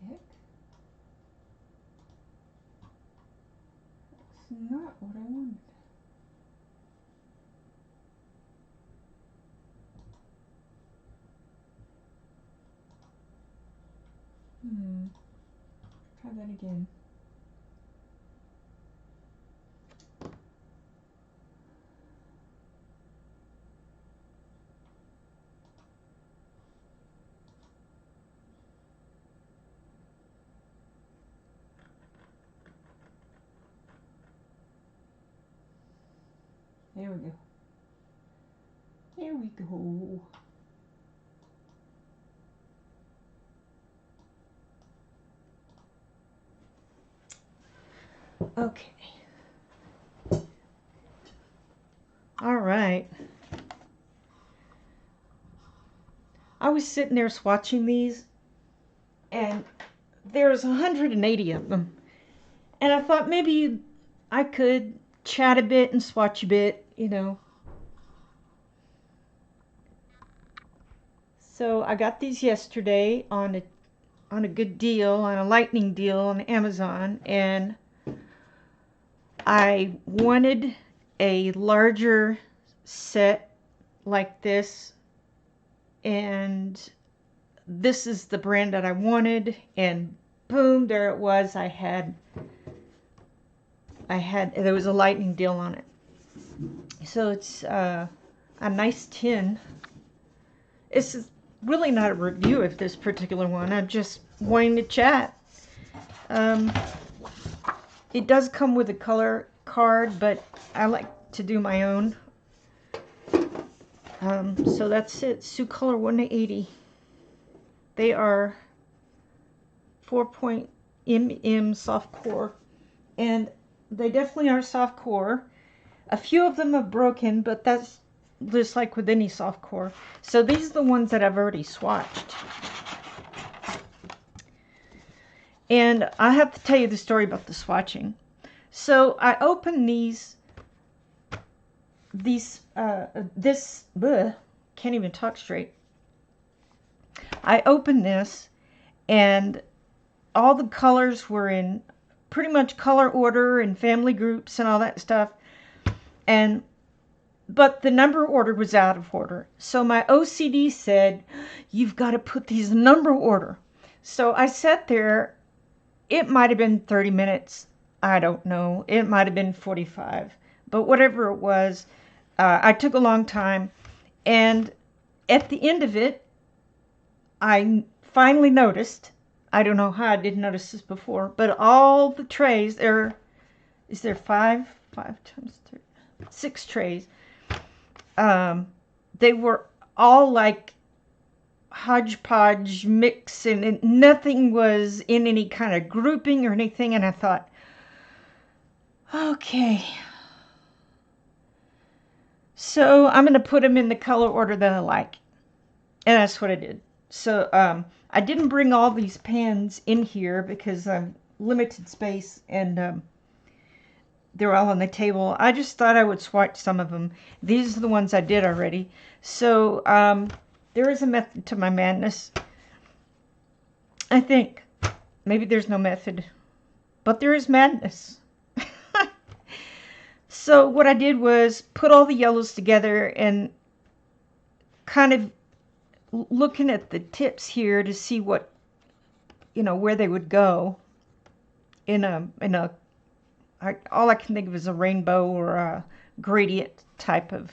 heck? That's not what I wanted. Try that again. There we go. There we go. Okay. All right. I was sitting there swatching these, and there's 180 of them. And I thought maybe I could chat a bit and swatch a bit, you know. So I got these yesterday on a good deal, on a lightning deal on Amazon, and I wanted a larger set like this, and this is the brand that I wanted, and boom, there it was. There was a lightning deal on it. So it's a nice tin. This is really not a review of this particular one. I'm just wanting to chat. It does come with a color card, but I like to do my own. So that's it. Sioux Color 180. They are 4.mm soft core, and they definitely are soft core. A few of them have broken, but that's just like with any soft core. So these are the ones that I've already swatched. And I have to tell you the story about the swatching. So I opened can't even talk straight. I opened this, and all the colors were in pretty much color order and family groups and all that stuff. But the number order was out of order. So my OCD said, you've got to put these in number order. So I sat there. It might have been 30 minutes. I don't know. It might have been 45. But whatever it was, I took a long time. And at the end of it, I finally noticed, I don't know how I didn't notice this before, but all the trays, is there five times 3, 6 trays. They were all like hodgepodge mix, and nothing was in any kind of grouping or anything. And I thought, okay, so I'm going to put them in the color order that I like. And that's what I did. So I didn't bring all these pans in here because I'm limited space, and they're all on the table. I just thought I would swatch some of them. These are the ones I did already. So there is a method to my madness. I think. Maybe there's no method, but there is madness. So what I did was put all the yellows together and kind of looking at the tips here to see what, where they would go in a all I can think of is a rainbow or a gradient type of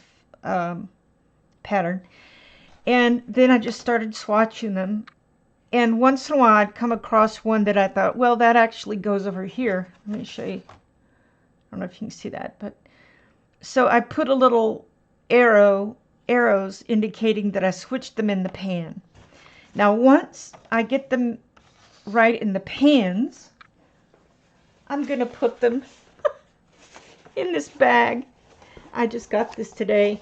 pattern. And then I just started swatching them. And once in a while I'd come across one that I thought, well, that actually goes over here. Let me show you. I don't know if you can see that, but so I put a little arrows indicating that I switched them in the pan. Now once I get them right in the pans, I'm going to put them in this bag. I just got this today.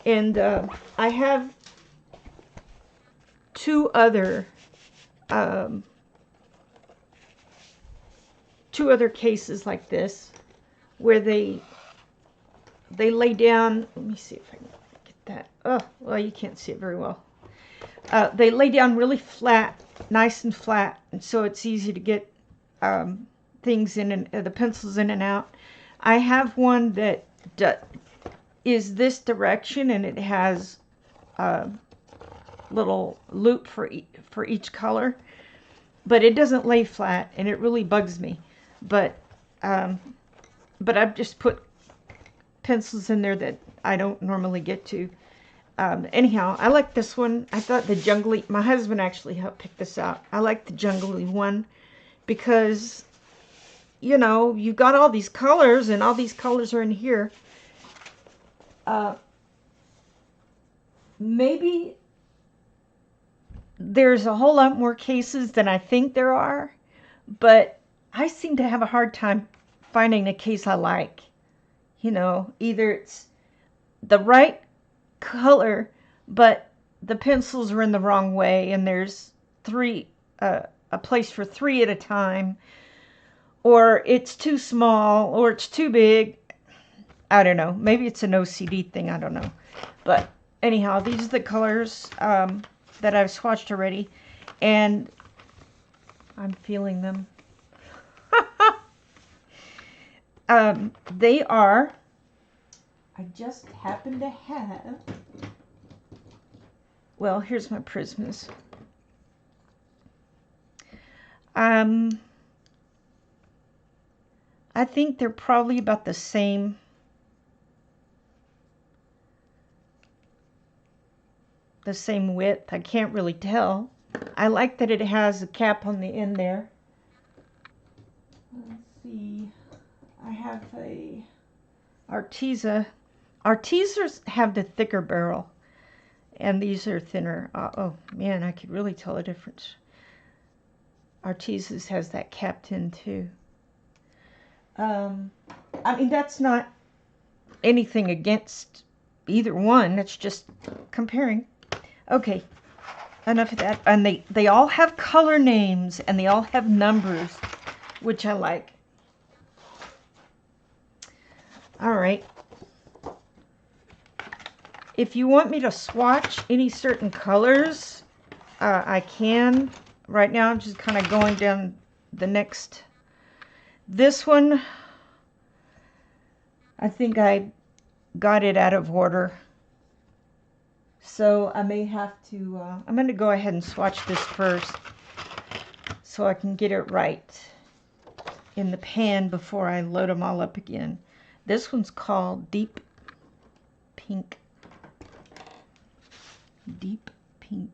And I have two other cases like this where they lay down. Let me see if I can get that. Oh, well, you can't see it very well. They lay down really flat nice and flat, and so it's easy to get things in and the pencils in and out. I have one that is this direction, and it has a little loop for each color, but it doesn't lay flat, and it really bugs me. But I've just put pencils in there that I don't normally get to. Anyhow, I like this one. I thought the jungly, my husband actually helped pick this out. I like the jungly one because, you know, you've got all these colors, and all these colors are in here. Maybe there's a whole lot more cases than I think there are, but I seem to have a hard time finding a case I like. You know, either it's the right color, but the pencils are in the wrong way, and there's a place for 3 at a time, or it's too small, or it's too big. I don't know. Maybe it's an OCD thing. I don't know. But anyhow, these are the colors that I've swatched already, and I'm feeling them. They are, I just happen to have, well, here's my Prismas. I think they're probably about the same width. I can't really tell. I like that it has a cap on the end there. Let's see. I have a Arteza. Artezas have the thicker barrel, and these are thinner. Oh man, I could really tell a difference. Artezas has that capped in too. I mean, that's not anything against either one. It's just comparing. Okay, enough of that. And they all have color names, and they all have numbers, which I like. All right. If you want me to swatch any certain colors, I can. Right now, I'm just kind of going down the next. This one, I think I got it out of order. So I may have to, I'm going to go ahead and swatch this first so I can get it right in the pan before I load them all up again. This one's called Deep Pink. Deep Pink.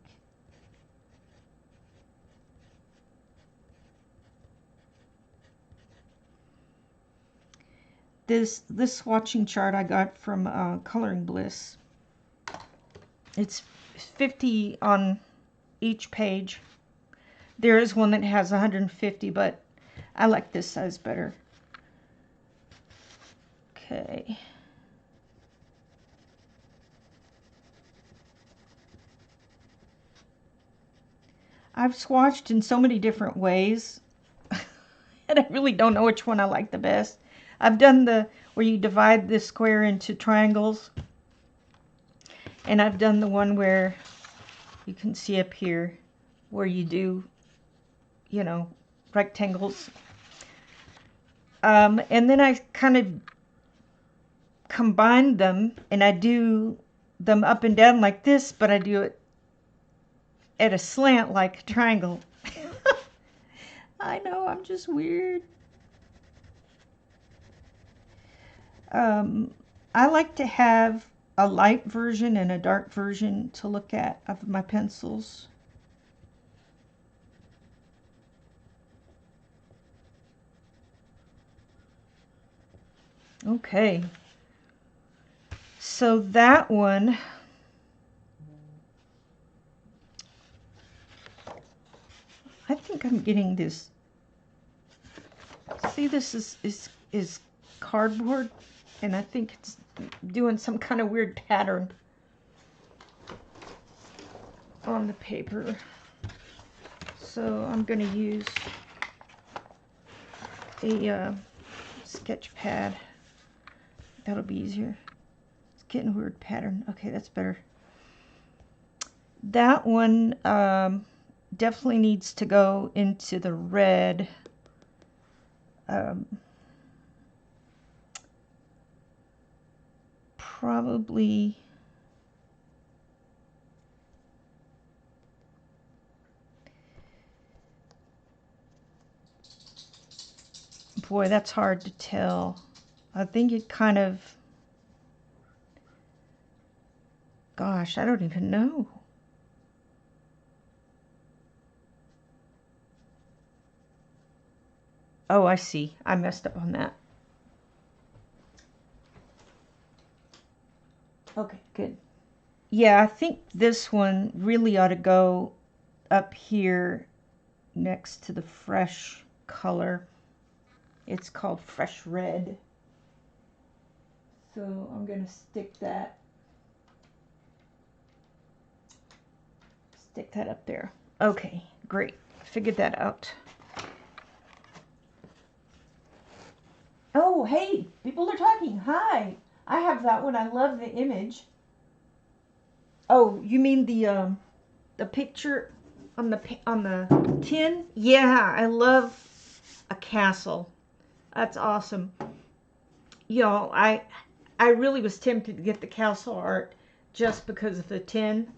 This swatching chart I got from Coloring Bliss. It's 50 on each page. There is one that has 150, but I like this size better. Okay. I've swatched in so many different ways, and I really don't know which one I like the best. I've done the where you divide the square into triangles, and I've done the one where you can see up here where you do, you know, rectangles. And then I kind of combine them, and I do them up and down like this, but I do it at a slant like a triangle. I know, I'm just weird. I like to have a light version and a dark version to look at of my pencils. Okay, so that one, I think I'm getting this. See, this is cardboard, and I think it's doing some kind of weird pattern on the paper. So I'm going to use a sketch pad. That'll be easier. It's getting a weird pattern. Okay, that's better. That one, definitely needs to go into the red. Probably, boy, that's hard to tell. I think it kind of, gosh, I don't even know. Oh, I see. I messed up on that. Okay, good. Yeah, I think this one really ought to go up here next to the fresh color. It's called Fresh Red. So I'm going to stick that up there. Okay, great. Figured that out. Oh, hey, people are talking. Hi. I have that one. I love the image. Oh, you mean the picture on the tin? Yeah, I love a castle. That's awesome. Y'all, I really was tempted to get the castle art just because of the tin.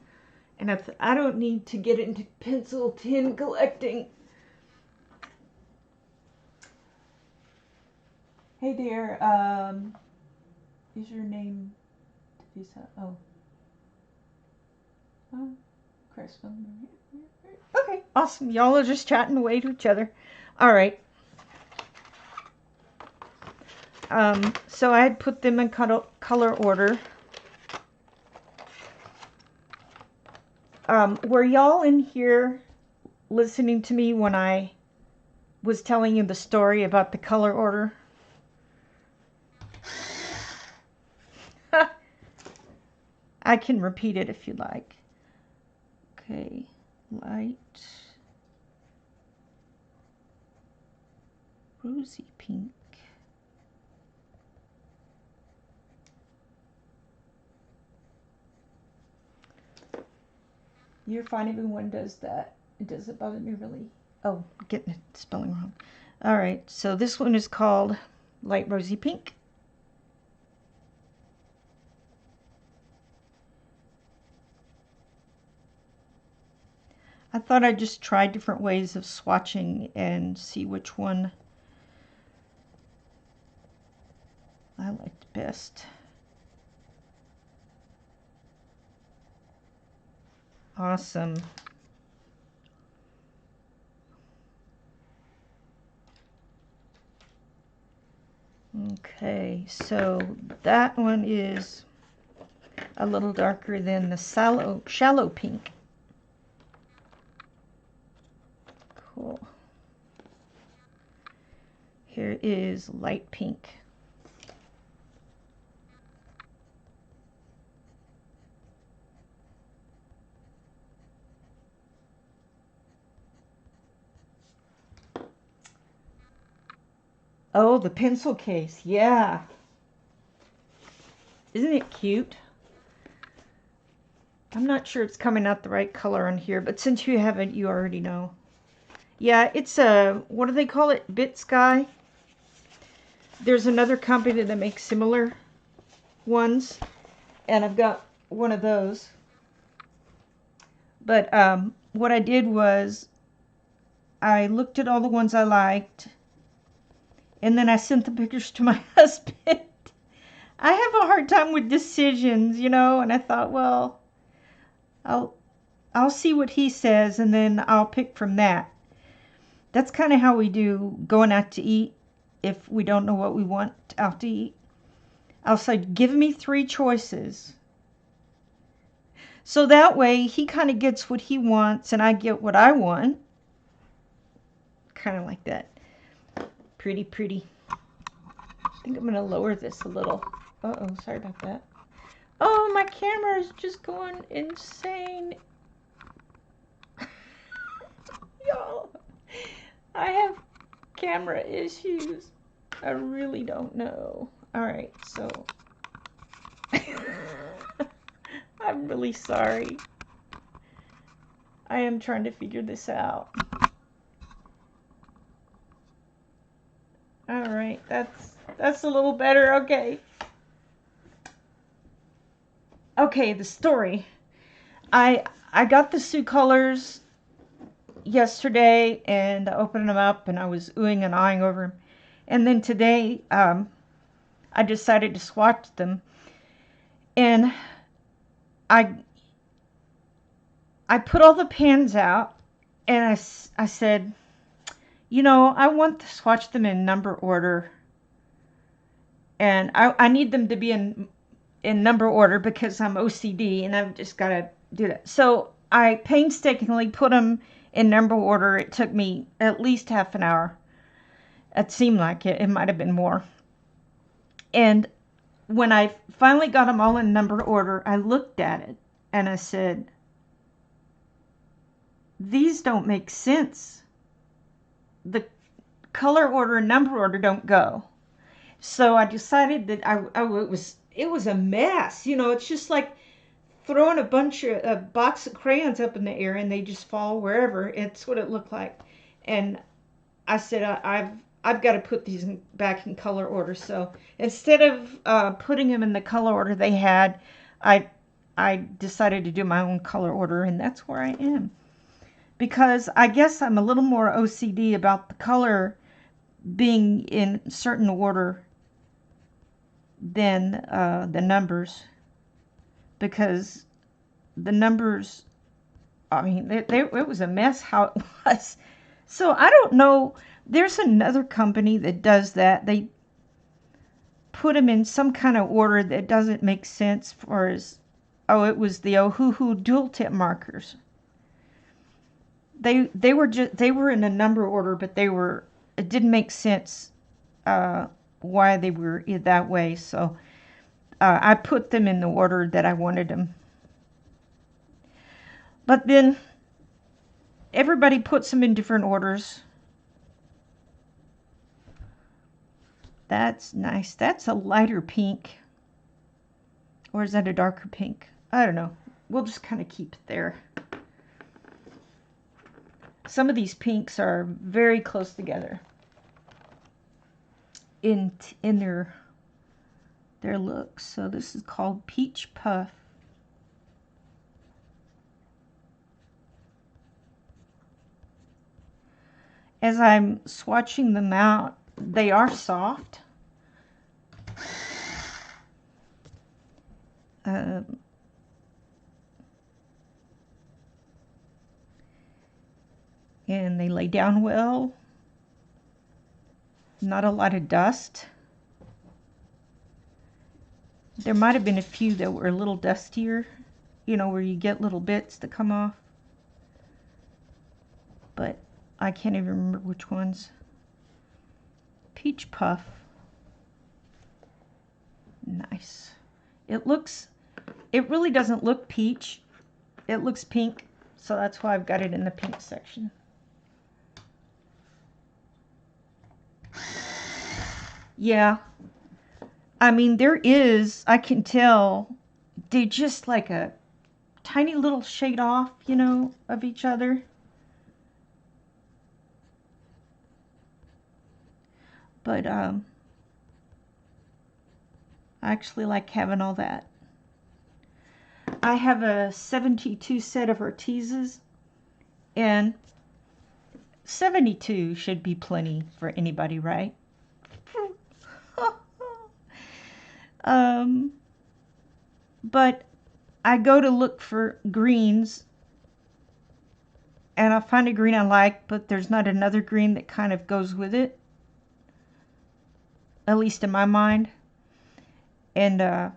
And I don't need to get into pencil tin collecting. Hey there, is your name Teresa? Oh, Chris. Okay, awesome. Y'all are just chatting away to each other. All right. So I had put them in color order. Were y'all in here listening to me when I was telling you the story about the color order? I can repeat it if you like. Okay, light, rosy pink, you're fine if one does that. It doesn't bother me really. Oh, getting the spelling wrong. All right, so this one is called light rosy pink. I thought I'd just try different ways of swatching and see which one I liked best. Awesome. Okay, so that one is a little darker than the shallow pink. Cool. Here is light pink. Oh, the pencil case. Yeah. Isn't it cute? I'm not sure it's coming out the right color on here, but since you haven't, you already know. Yeah, it's a, what do they call it? Bit Sky. There's another company that makes similar ones, and I've got one of those. But what I did was I looked at all the ones I liked, and then I sent the pictures to my husband. I have a hard time with decisions, you know, and I thought, well, I'll see what he says, and then I'll pick from that. That's kind of how we do going out to eat. If we don't know what we want out to eat, I'll say, give me 3 choices. So that way he kind of gets what he wants and I get what I want. Kind of like that. Pretty, pretty. I think I'm going to lower this a little. Uh-oh, sorry about that. Oh, my camera is just going insane. Y'all, I have camera issues. I really don't know. All right, so I'm really sorry. I am trying to figure this out. All right, that's a little better. Okay. Okay, the story. I got the Sioux colors yesterday and I opened them up and I was oohing and eyeing over them. And then today I decided to swatch them. And I put all the pans out and I said, you know, I want to swatch them in number order. And I need them to be in number order because I'm OCD and I've just got to do that. So I painstakingly put them in number order. It took me at least half an hour. It seemed like it. It might have been more. And when I finally got them all in number order, I looked at it and I said, these don't make sense. The color order and number order don't go. So I decided that it was a mess. You know, it's just like throwing a box of crayons up in the air and they just fall wherever. It's what it looked like. And I said, I've got to put these back in color order. So instead of putting them in the color order they had, I decided to do my own color order, and that's where I am. Because I guess I'm a little more OCD about the color being in certain order than the numbers. Because the numbers, I mean, it was a mess how it was. So I don't know. There's another company that does that. They put them in some kind of order that doesn't make sense for as, oh, it was the Ohuhu dual tip markers. They were in a number order, but it didn't make sense why they were that way. So I put them in the order that I wanted them. But then everybody puts them in different orders. That's nice. That's a lighter pink. Or is that a darker pink? I don't know. We'll just kind of keep it there. Some of these pinks are very close together in their looks. So this is called Peach Puff. As I'm swatching them out, they are soft. And they lay down well. Not a lot of dust. There might have been a few that were a little dustier, you know, where you get little bits that come off. But I can't even remember which ones. Peach Puff. Nice. It really doesn't look peach. It looks pink, so that's why I've got it in the pink section. Yeah. I mean, I can tell, they're just like a tiny little shade off, you know, of each other. But I actually like having all that. I have a 72 set of Artises, and 72 should be plenty for anybody, right? But I go to look for greens, and I find a green I like, but there's not another green that kind of goes with it, at least in my mind. And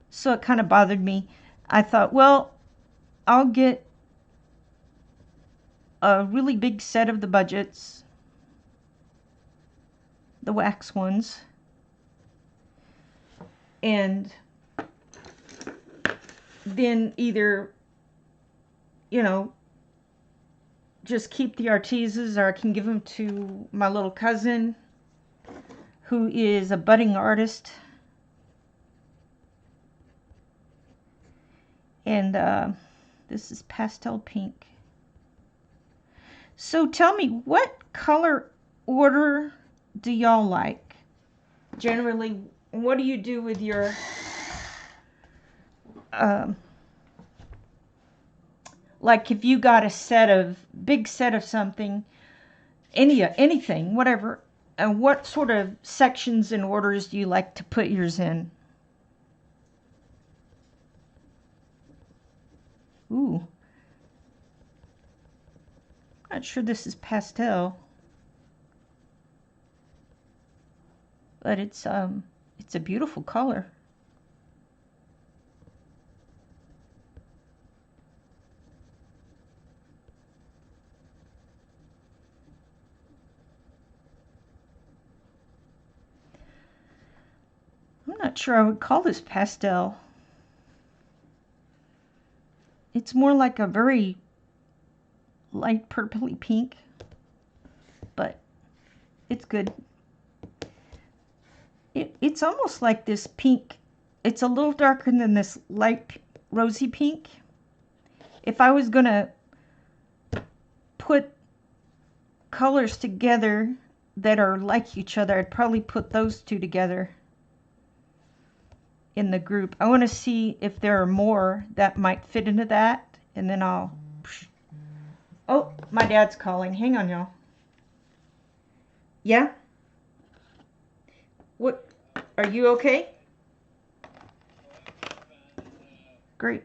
so it kind of bothered me. I thought, well, I'll get a really big set of the budgets, the wax ones, and then either, you know, just keep the Artises, or I can give them to my little cousin who is a budding artist, And this is Pastel Pink. So tell me, what color order do y'all like? Generally, what do you do with your like if you got a big set of something, anything, whatever, and what sort of sections and orders do you like to put yours in? Ooh. Not sure this is pastel, but it's a beautiful color. I'm not sure I would call this pastel. It's more like a very light purpley pink, but it's good. It's almost like this pink. It's a little darker than this light rosy pink. If I was gonna put colors together that are like each other, I'd probably put those two together in the group. I want to see if there are more that might fit into that, and then I'll... Oh, my dad's calling. Hang on, y'all. Yeah? What? Are you okay? Great.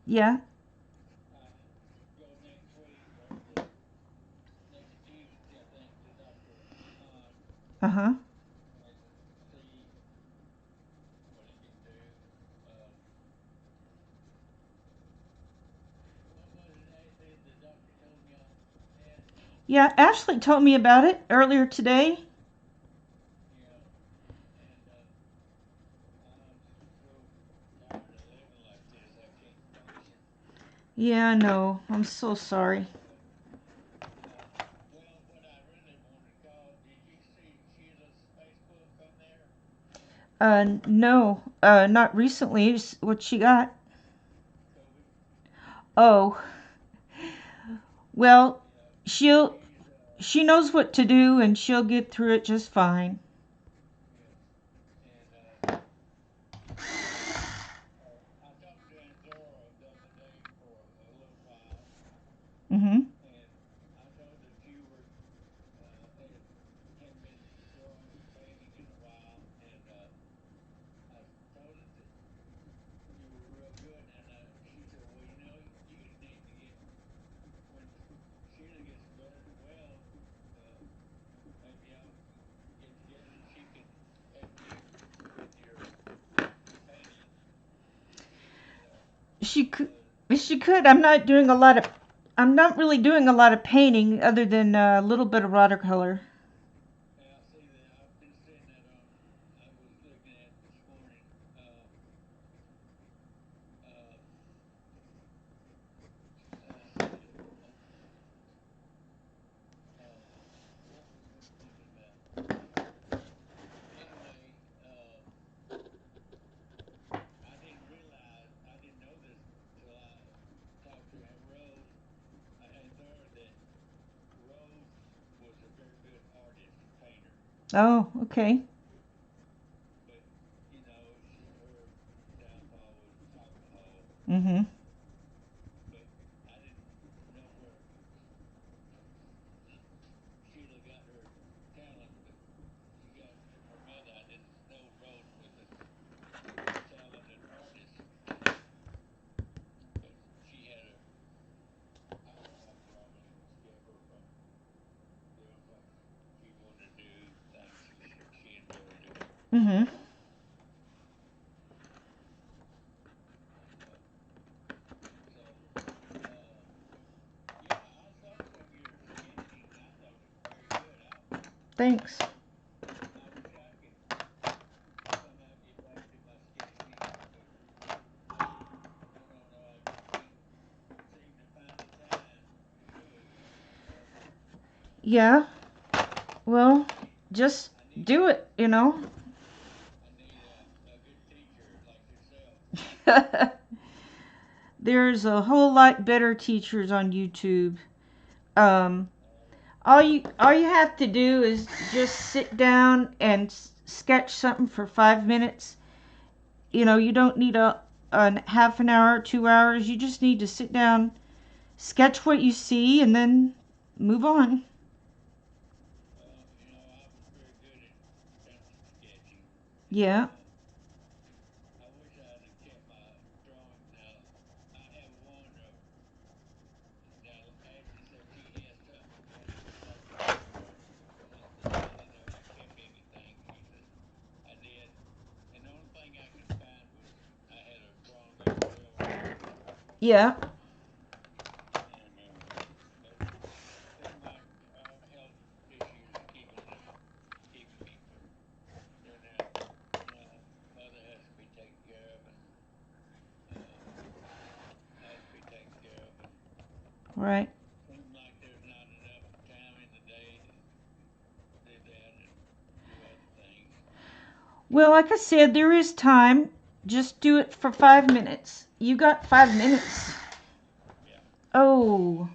Yeah? Uh-huh. Yeah, Ashley told me about it earlier today. Yeah, I know. I'm so sorry. No, not recently. What she got? Oh, well, she knows what to do and she'll get through it just fine. Mm-hmm. She could. She could. I'm not really doing a lot of painting other than a little bit of watercolor. Oh, okay. Mm-hmm. Mm-hmm. Thanks. Yeah. Well, just do it, you know. There's a whole lot better teachers on YouTube. Um, all you have to do is just sit down and sketch something for 5 minutes. You know, you don't need a half an hour, 2 hours. You just need to sit down, sketch what you see, and then move on. Yeah. Yeah. Right. Well, like I said, there is time. Just do it for 5 minutes. You got 5 minutes. Oh.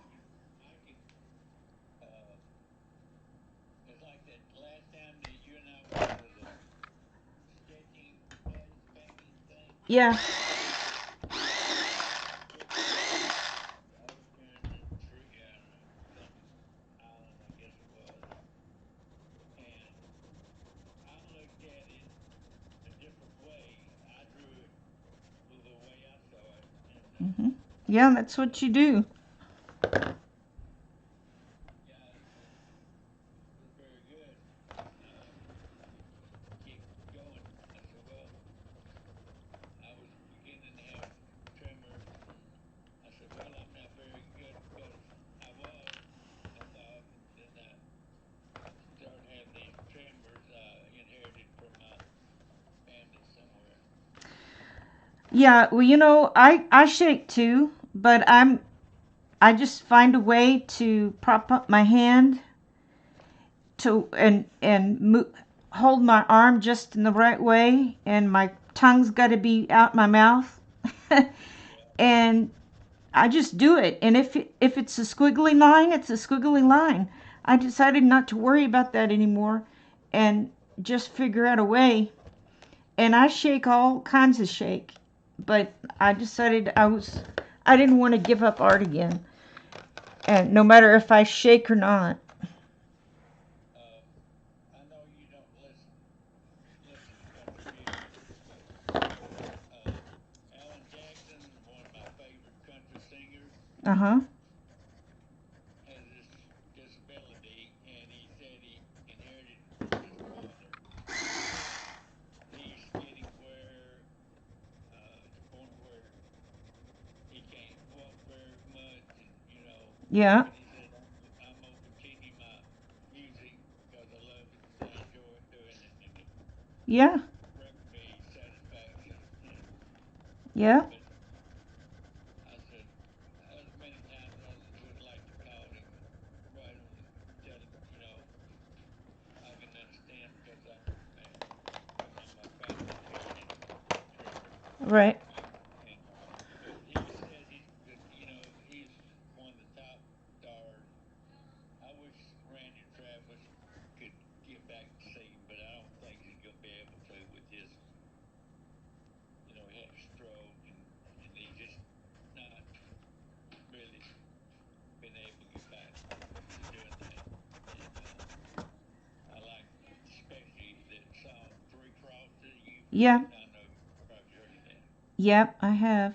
Yeah. Hmm. Yeah, that's what you do. Yeah, well, I shake too, but I just find a way to prop up my hand to hold my arm just in the right way, and my tongue's got to be out my mouth, and I just do it. And if it's a squiggly line, it's a squiggly line. I decided not to worry about that anymore, and just figure out a way. And I shake all kinds of shake, but I decided I didn't want to give up art again, and no matter if I shake or not. Uh huh. Yeah. Yeah. Yeah. Right. Yeah. Yep, I have.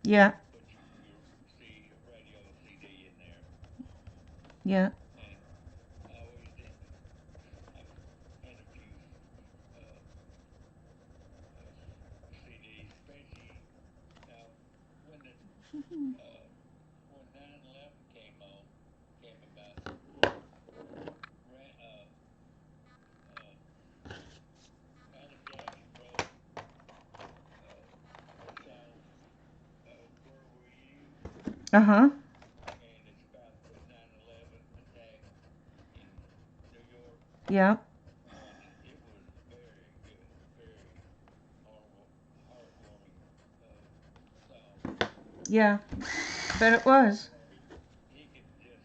Yeah. put your radio CD in there. Yeah. And I always did. I've had a few uh, CDs, especially when the uh, when 9/11 came about. Uh, Adam Jackson wrote a song, "Where Were You?" Uh-huh. and it's about the 9/11 attack in New York, Yeah. and it was very good, very heartwarming song. Yeah. Bet it was. He could just,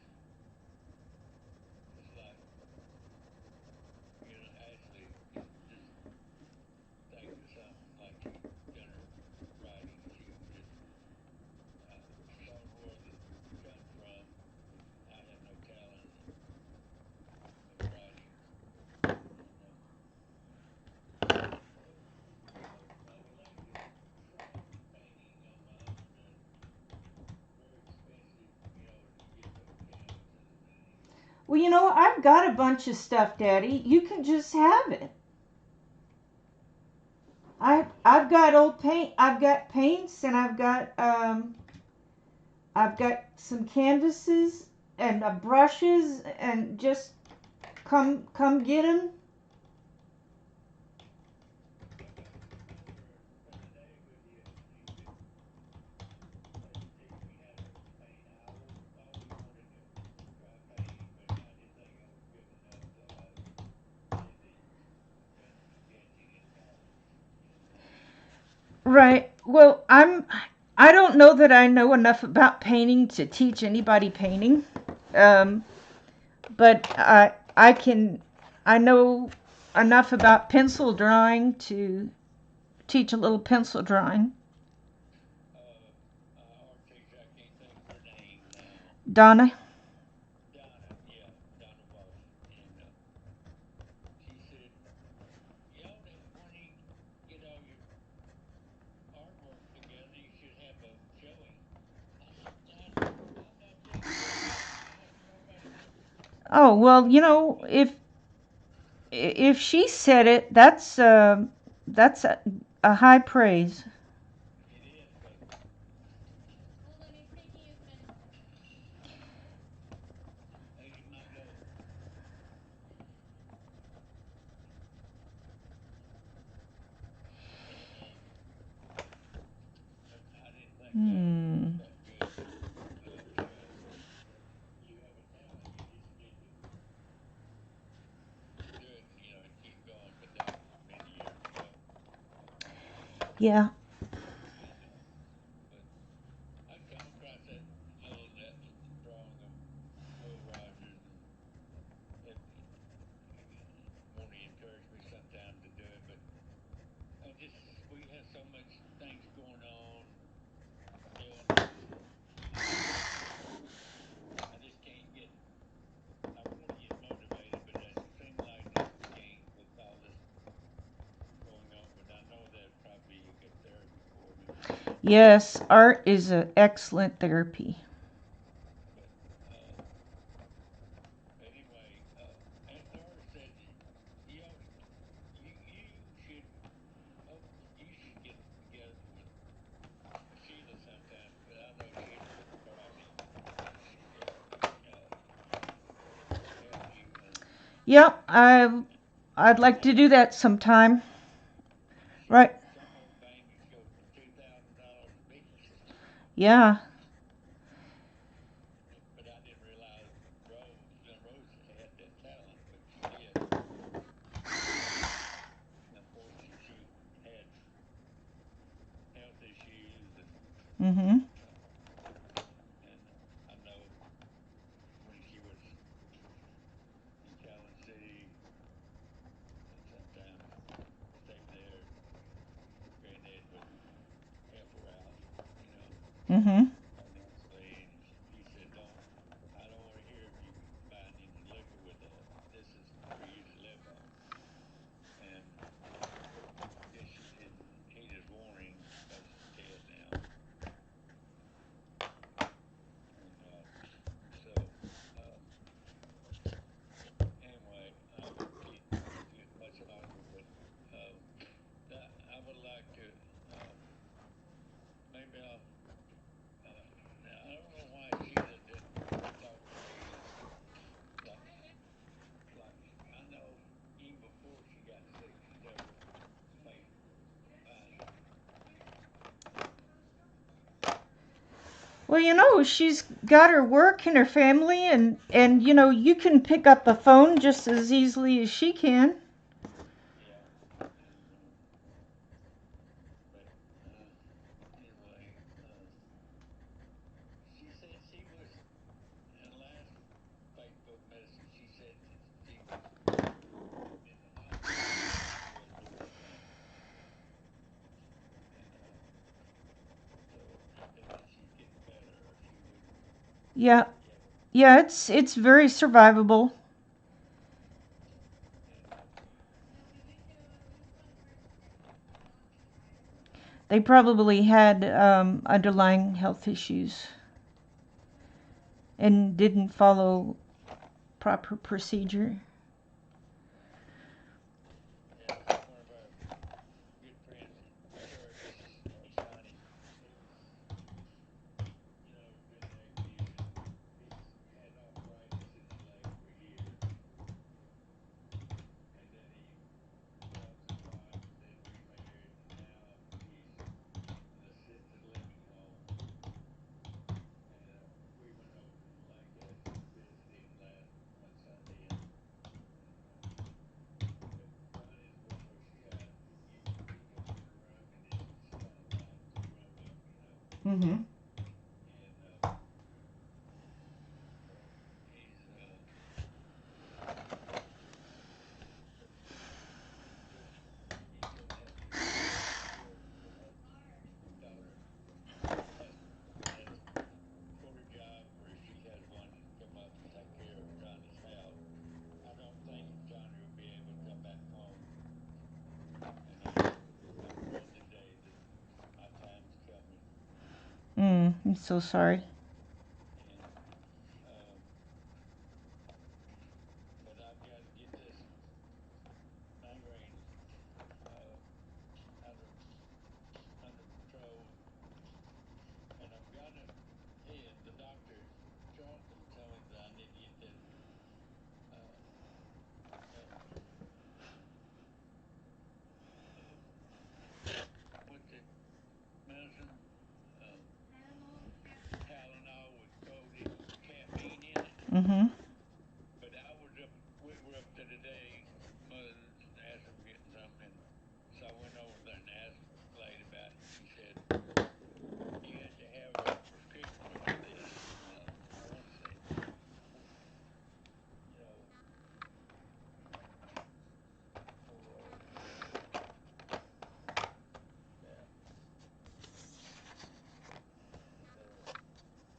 it's like, Ashley could just think of something like she done her writing. She was just don't know where it come from. I have no talent of writing, and so I would like to try painting on my own. Very expensive, to get those canvases, and Well, I've got a bunch of stuff, Daddy. You can just have it. I've got old paint. I've got paints, and I've got some canvases and brushes, and just come get them. I might come over and spend a day with you, and you could maybe teach me how to paint. I always wanted to try painting, but I didn't think I was good enough till I did the sketching in college, Right. Well, I don't know that I know enough about painting to teach anybody painting. Um, but I know enough about pencil drawing to teach a little pencil drawing. art teacher. I can't think of her name now. Donna. Donna, yeah, Donna Walsh, and she said, that when you get all your artwork together, you should have a showing. I said, I'm not big enough yet. I don't know about it. Oh, well, But if she said it, that's a high praise. it is, but Lady Margot, I didn't think I was Hmm. that good because you have a talent. You just need to do it, and keep going. But that was many years ago, Yeah. and but I come across that drawing of Will Rogers, and it want to encourage me sometime to do it. But we have so much things going on, illness, and I just can't get. I want to get motivated, but it seems like I just can't with all this going on. But I know that'd probably be a good therapy for me. Yes, art is an excellent therapy. But anyway, Aunt Laura said you ought to, you should oh, you should get together with Sheila sometime. But I know she'd probably uh, help you, and Yep, I'd like to do that sometime. she Right. some old paintings go for $2,000 a piece. Yeah. But I didn't realize Rose had that talent, but she did. Unfortunately, she had health issues, Mhm. and I know when she was in Callan City, sometimes stay there. Granddad would help her out, you know, Mhm. financially, and he said, "Don't. I don't want to hear of you buying any liquor with that. This is for you to live on." And this is in heated warning because she's dead now. Well, she's got her work and her family, and you can pick up a phone just as easily as she can. Yeah. But anyway, she said she was in last Facebook message. She said that she was in the hospital for a little bit and so that she's getting better, or she wouldn't Yeah, be able. yeah, it's very survivable. And They probably had underlying health issues and didn't follow proper procedure. yeah, one of our good friends from church, Sonny, who's been active, and he's had arthritis in his leg for years, and then he lost his wife, and then remarried, and now he's in an assisted living home. And we went over to Lancaster to visit him last one Sunday, and but Connie's one where she got you go in her room and it's kind of lights the room up. Mm-hmm. And so he's just he's so happy to be here. Daughter has quit her job where she has one come up and take care of Johnny's house. I don't think Johnny will be able to come back home, and I'm praying today that my time's coming. I'm so sorry. And um, but I've got to get this migraine uh, under under control, and I'm gonna. The doctor Charlton told me that I need to get that uh, uh, what's it medicine, um, Tylenol with coated caffeine in it. Mm-hmm. But we were up to today, mother asked if getting something, and so I went over there and asked the lady about it, and she said you had to have a prescription for this. I want to say, you know, for that,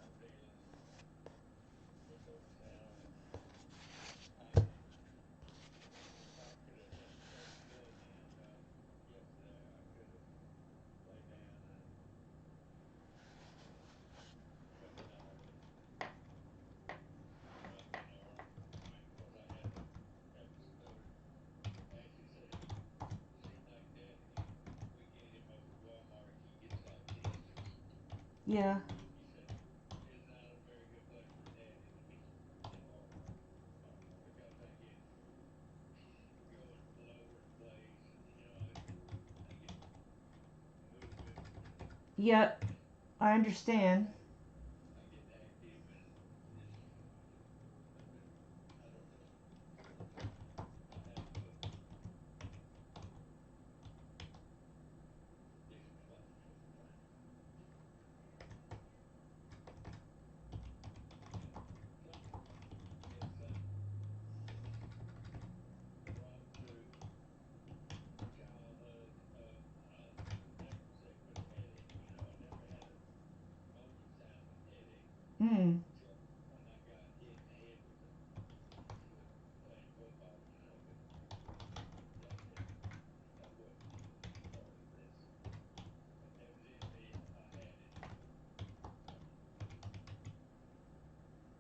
I'm dealing with those now, and if I could have had flexibility yesterday, I could have laid down and but no, I've been over. Because I had an episode. Ashley said he seemed like Dad. We get him over to Walmart. He gets like this. Yeah. He said it's not a very good place for Daddy to be in Walmart because I get going all over the place, and I get moving, and Yep. I understand. I get active, and it's I don't know. I have different clothes for the time. So it's run through childhood. I never say put a headache. I never had a multi-assignment headache Mm. until when I got hit in the head with playing football. But that didn't. That wasn't part of this. But evidently, I had it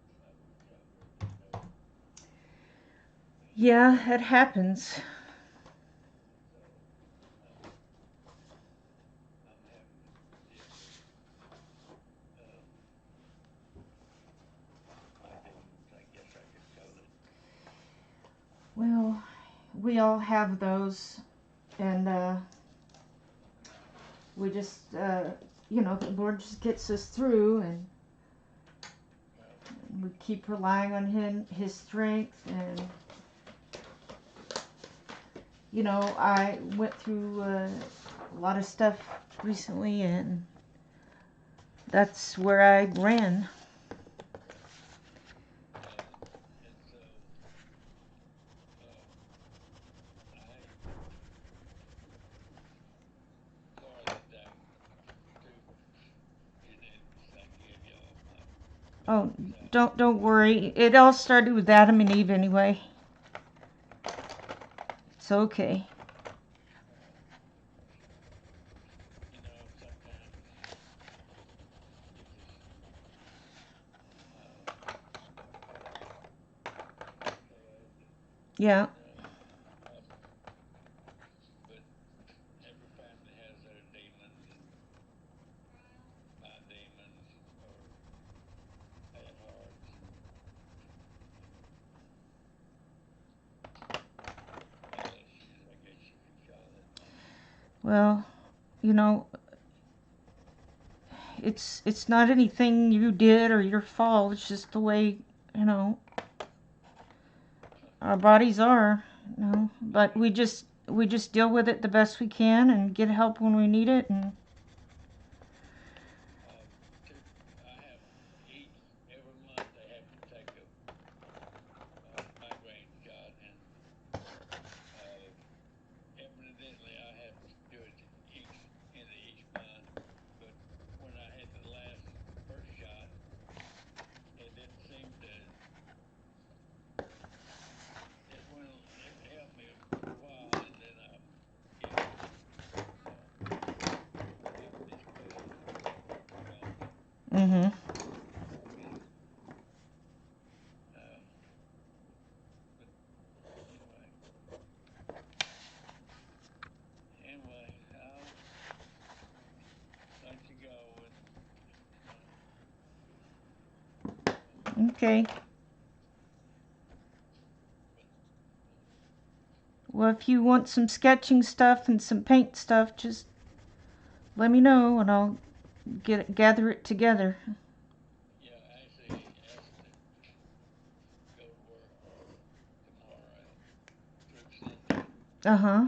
when I was younger. Didn't know it. Yeah, it happens. So um, I'm having to deal with my demons, I guess I could call it. Well, we all have those, and we just, the Lord just gets us through, and we keep relying on his strength. And you know, I went through a lot of stuff recently, and that's where I ran. Oh, don't worry. It all started with Adam and Eve anyway. It's okay. Yeah. Well, you know, it's not anything you did or your fault. It's just the way, you know, our bodies are, you know. But we just deal with it the best we can and get help when we need it. And mhm. Okay. Well, if you want some sketching stuff and some paint stuff, just let me know and I'll gather it together. Uh-huh.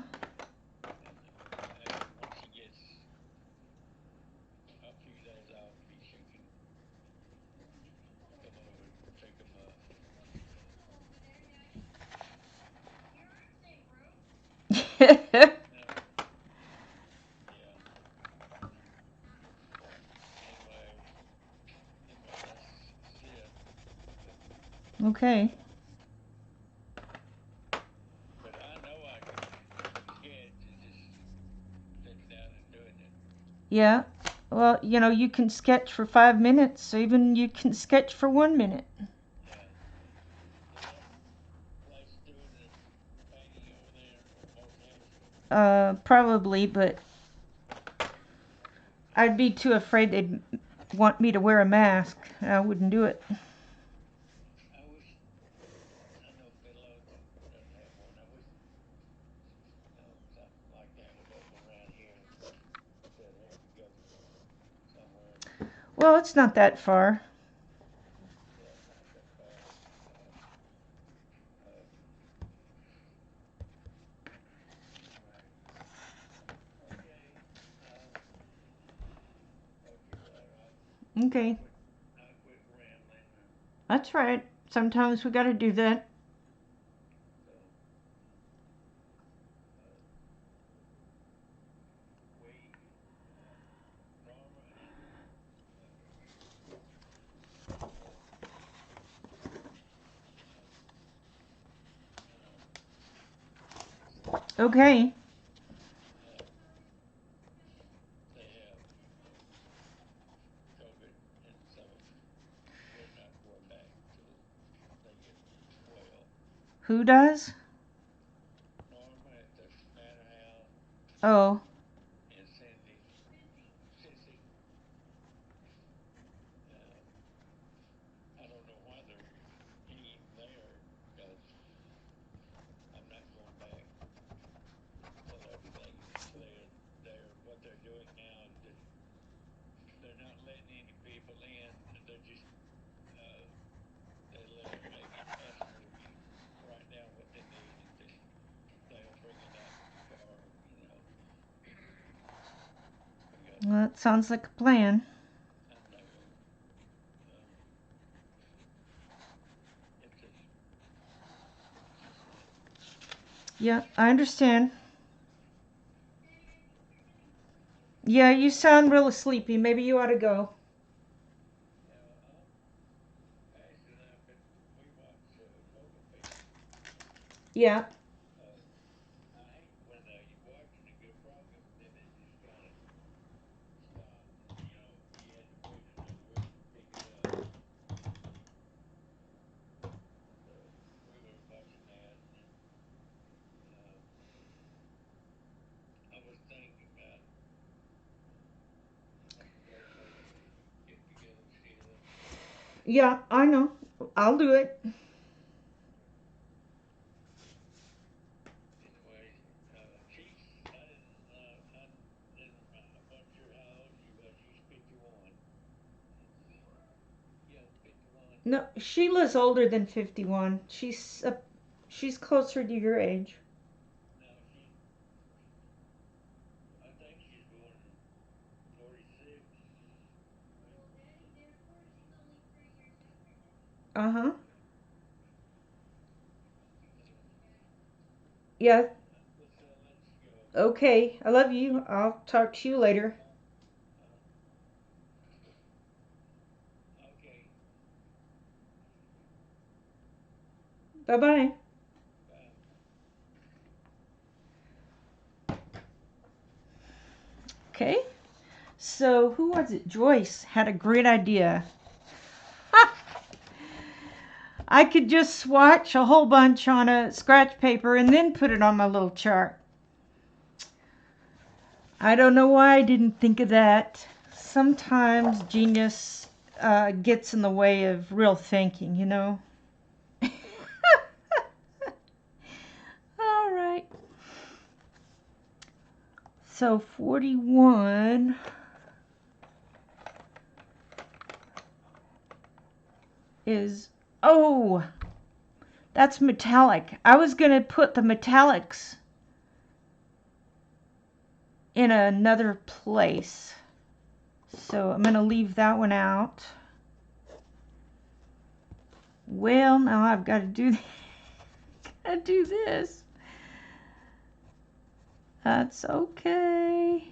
Okay. Yeah. Well, you know, you can sketch for 5 minutes, or even you can sketch for 1 minute. Probably, but I'd be too afraid they'd want me to wear a mask. I wouldn't do it. Well, it's not that far. Okay. That's right. Sometimes we gotta do that. Okay. Who does? Oh. Well, that sounds like a plan. I know. It's just, Yeah, I understand. Yeah, you sound really sleepy. Maybe you ought to go. Pastor and I, but we watch Posca Pins. Yeah. I hate when you're watching a good program, then it just kind of stops. You know, you had to wait another week to pick it up. So we were watching that, and I was thinking about someplace maybe we could get together and see them. Yeah, I know. I'll do it. Anyway, she's, I wasn't sure how old she was. She's 51. Yeah, 51. No, Sheila's older than 51. She's closer to your age. No, I think she's born in 46. Uh-huh. Yeah. Let's go. Okay. I love you. I'll talk to you later. Okay. Bye-bye. Bye. Okay. So, who was it? Joyce had a great idea. I could just swatch a whole bunch on a scratch paper and then put it on my little chart. I don't know why I didn't think of that. Sometimes genius gets in the way of real thinking, you know? All right. So 41 is, oh, that's metallic. I was going to put the metallics in another place. So I'm going to leave that one out. Well, now I've got to do this. That's okay.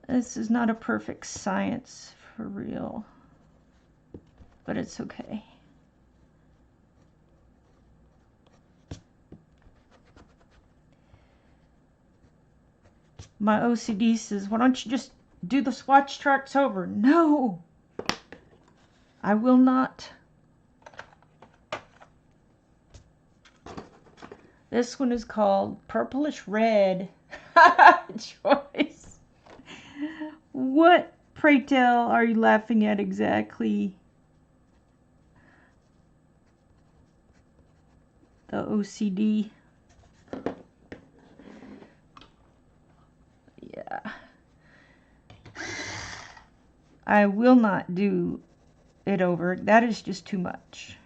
This is not a perfect science for real, but it's okay. My OCD says, why don't you just do the swatch charts over? No, I will not. This one is called Purplish Red. Choice. What, pray tell, are you laughing at exactly? The OCD. Yeah. I will not do it over. That is just too much.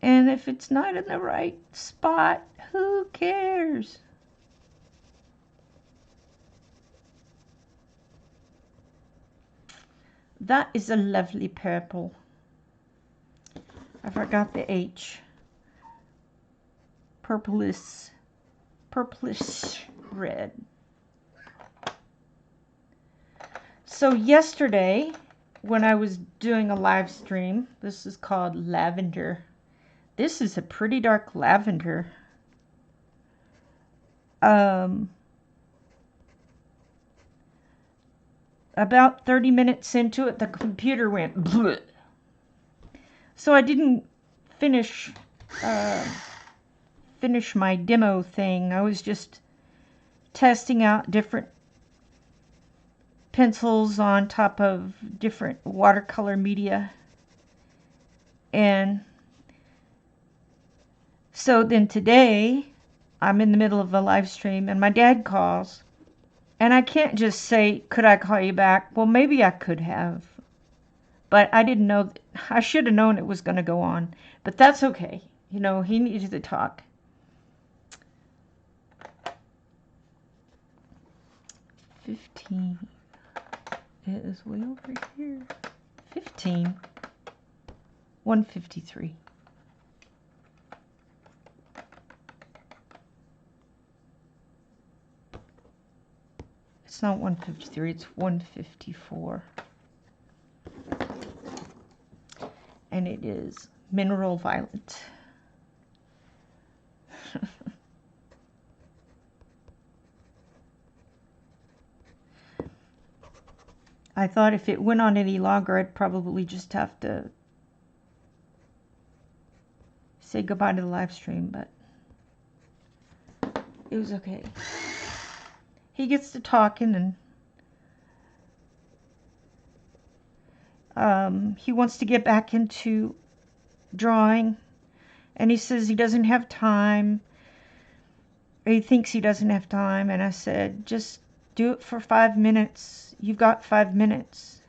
And if it's not in the right spot, who cares? That is a lovely purple. I forgot the H. Purplish red. So yesterday, when I was doing a live stream, this is called Lavender. This is a pretty dark lavender. About 30 minutes into it, the computer went bleh. So I didn't finish my demo thing. I was just testing out different pencils on top of different watercolor media. And so then today, I'm in the middle of a live stream and my dad calls. And I can't just say, could I call you back? Well, maybe I could have. But I didn't know, I should have known it was going to go on. But that's okay. You know, he needed to talk. 15 is way over here. 15. 153. It's not 153, it's 154. And it is Mineral Violet. I thought if it went on any longer, I'd probably just have to say goodbye to the live stream, but it was okay. He gets to talking, and he wants to get back into drawing, and he says he doesn't have time, or he thinks he doesn't have time, and I said, just do it for 5 minutes. You've got 5 minutes.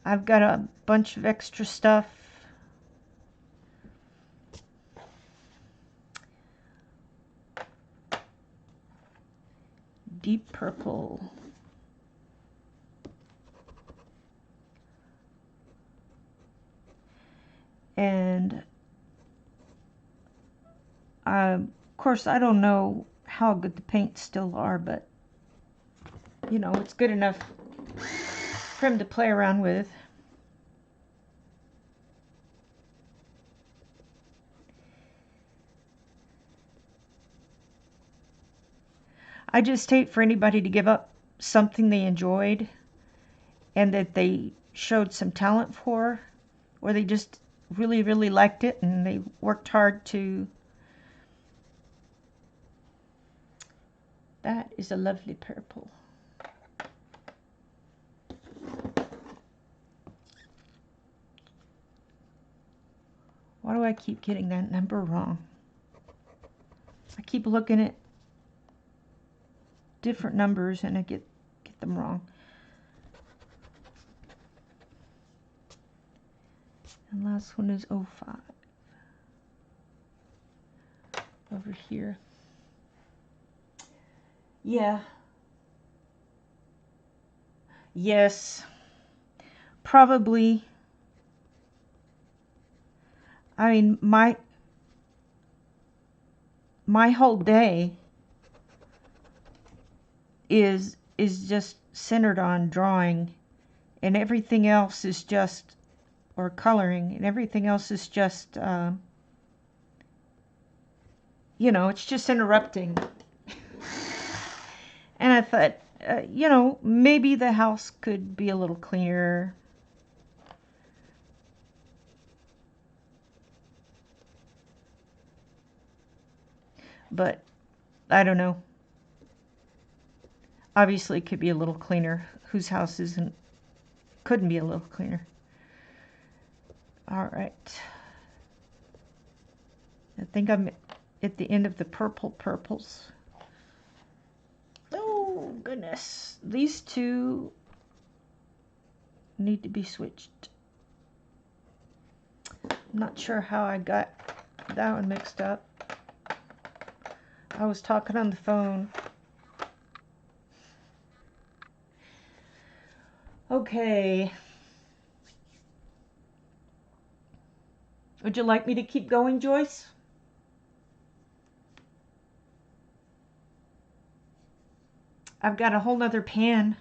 I've got a bunch of extra stuff. Deep purple. And of course, I don't know how good the paints still are, but you know, it's good enough for him to play around with. I just hate for anybody to give up something they enjoyed and that they showed some talent for, or they just really, really liked it and they worked hard to. That is a lovely purple. Why do I keep getting that number wrong? I keep looking at different numbers and I get them wrong. And last one is 05. Over here. Yeah. Yes. Probably. I mean, my whole day is just centered on drawing, and everything else is just, or coloring, and everything else is just, you know, it's just interrupting. And I thought, you know, maybe the house could be a little cleaner. But I don't know. Obviously, it could be a little cleaner. Whose house couldn't be a little cleaner? All right. I think I'm at the end of the purples. Oh, goodness. These two need to be switched. I'm not sure how I got that one mixed up. I was talking on the phone. Okay. Would you like me to keep going, Joyce? I've got a whole nother pan.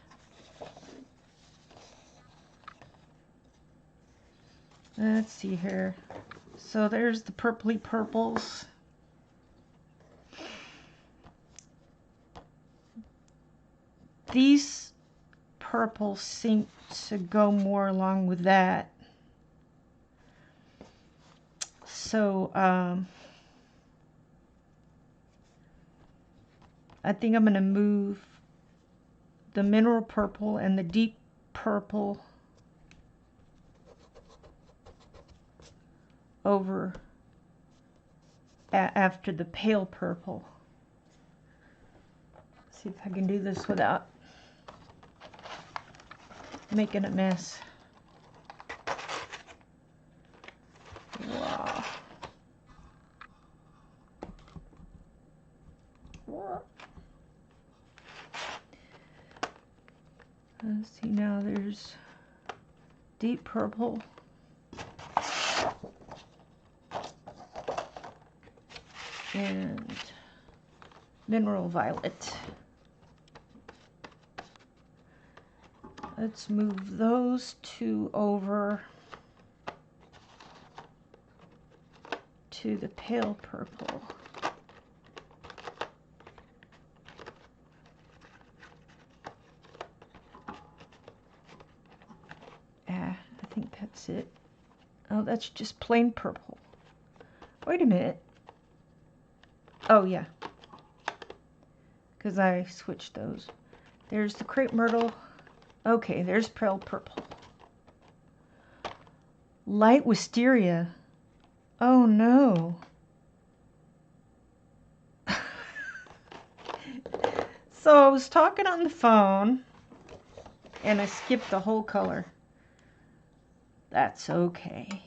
Let's see here. So there's the purpley purples. These purples seem to go more along with that. So I think I'm going to move the mineral purple and the deep purple over after the pale purple. See if I can do this without making a mess. Wow. Let's see, now there's deep purple. And mineral violet. Let's move those two over to the pale purple. I think that's it. Oh, that's just plain purple. Wait a minute. Oh, yeah. Because I switched those. There's the crepe myrtle. Okay, there's pale purple. Light wisteria. Oh, no. So I was talking on the phone, and I skipped the whole color. That's okay.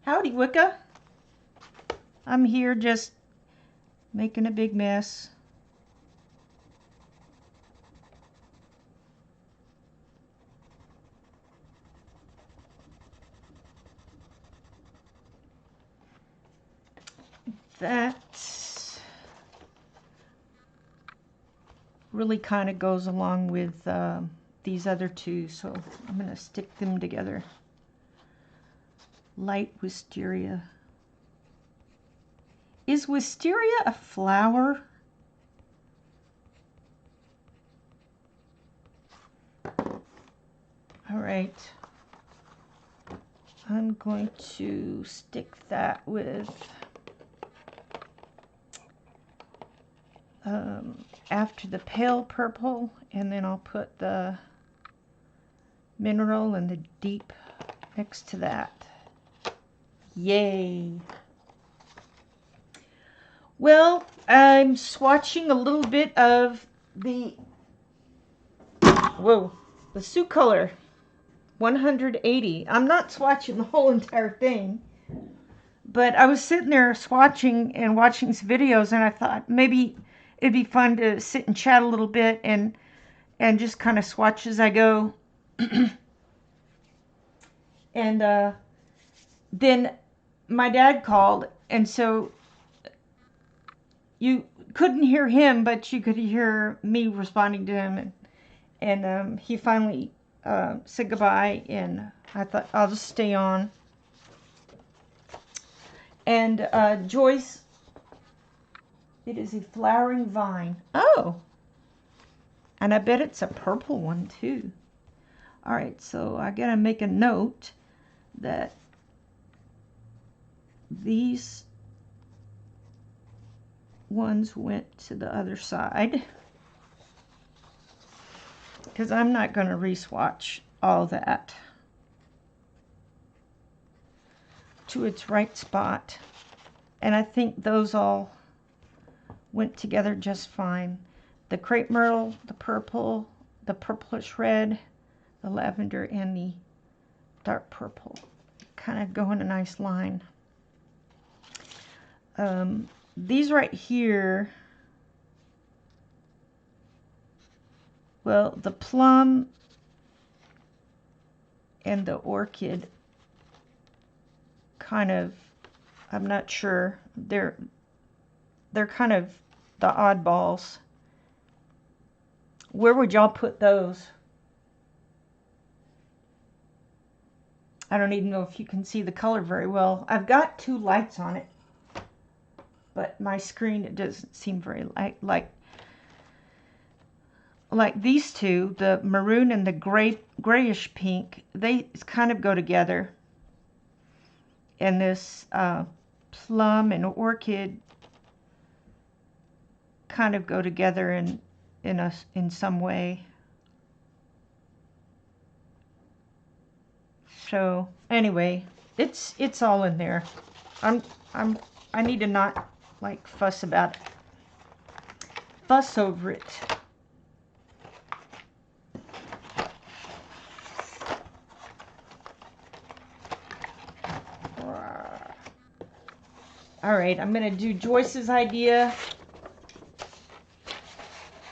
Howdy, Wicca. I'm here just making a big mess. That really kind of goes along with these other two, so I'm going to stick them together. Light wisteria. Is wisteria a flower? All right. I'm going to stick that with after the pale purple, and then I'll put the mineral and the deep next to that. Yay! Well, I'm swatching a little bit of the the Sioux Color 180. I'm not swatching the whole entire thing, but I was sitting there swatching and watching some videos, and I thought maybe it'd be fun to sit and chat a little bit and just kind of swatch as I go. And then my dad called, and so you couldn't hear him, but you could hear me responding to him, and he finally said goodbye, and I thought I'll just stay on. And Joyce, it is a flowering vine. Oh, and I bet it's a purple one too. All right, so I gotta make a note that these ones went to the other side, because I'm not going to re-swatch all that to its right spot. And I think those all went together just fine. The crepe myrtle, the purple, the purplish red, the lavender, and the dark purple kind of go in a nice line. These right here, well, the plum and the orchid kind of, I'm not sure, they're kind of the oddballs. Where would y'all put those? I don't even know if you can see the color very well. I've got two lights on it, but my screen, it doesn't seem very like these two, the maroon and the grayish pink, they kind of go together. And this plum and orchid kind of go together in some way. So anyway, it's all in there. I need to not like fuss about it. fuss over it. All right, I'm gonna do Joyce's idea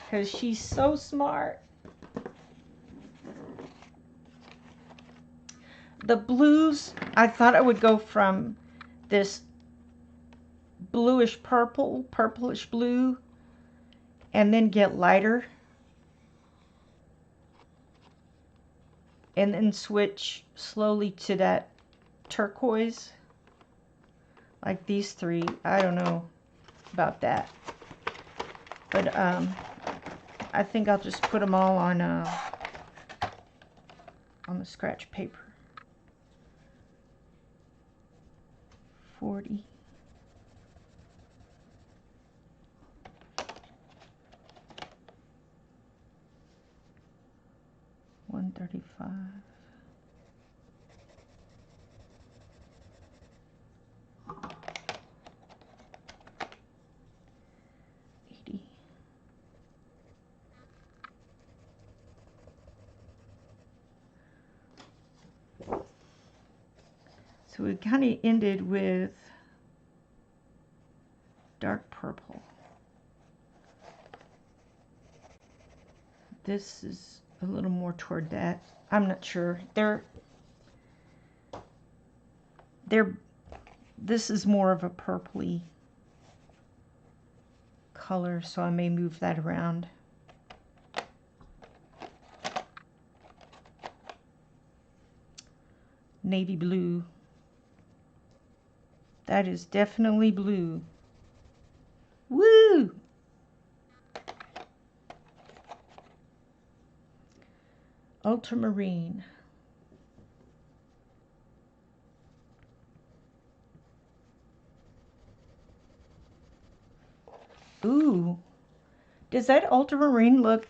because she's so smart. The blues, I thought I would go from this bluish purple, purplish blue, and then get lighter. And then switch slowly to that turquoise. Like these three. I don't know about that. But I think I'll just put them all on the scratch paper. 40. $135. So we kind of ended with dark purple. This is a little more toward that. I'm not sure. This is more of a purpley color, so I may move that around. Navy blue. That is definitely blue. Woo! Ultramarine. Ooh. Does that ultramarine look...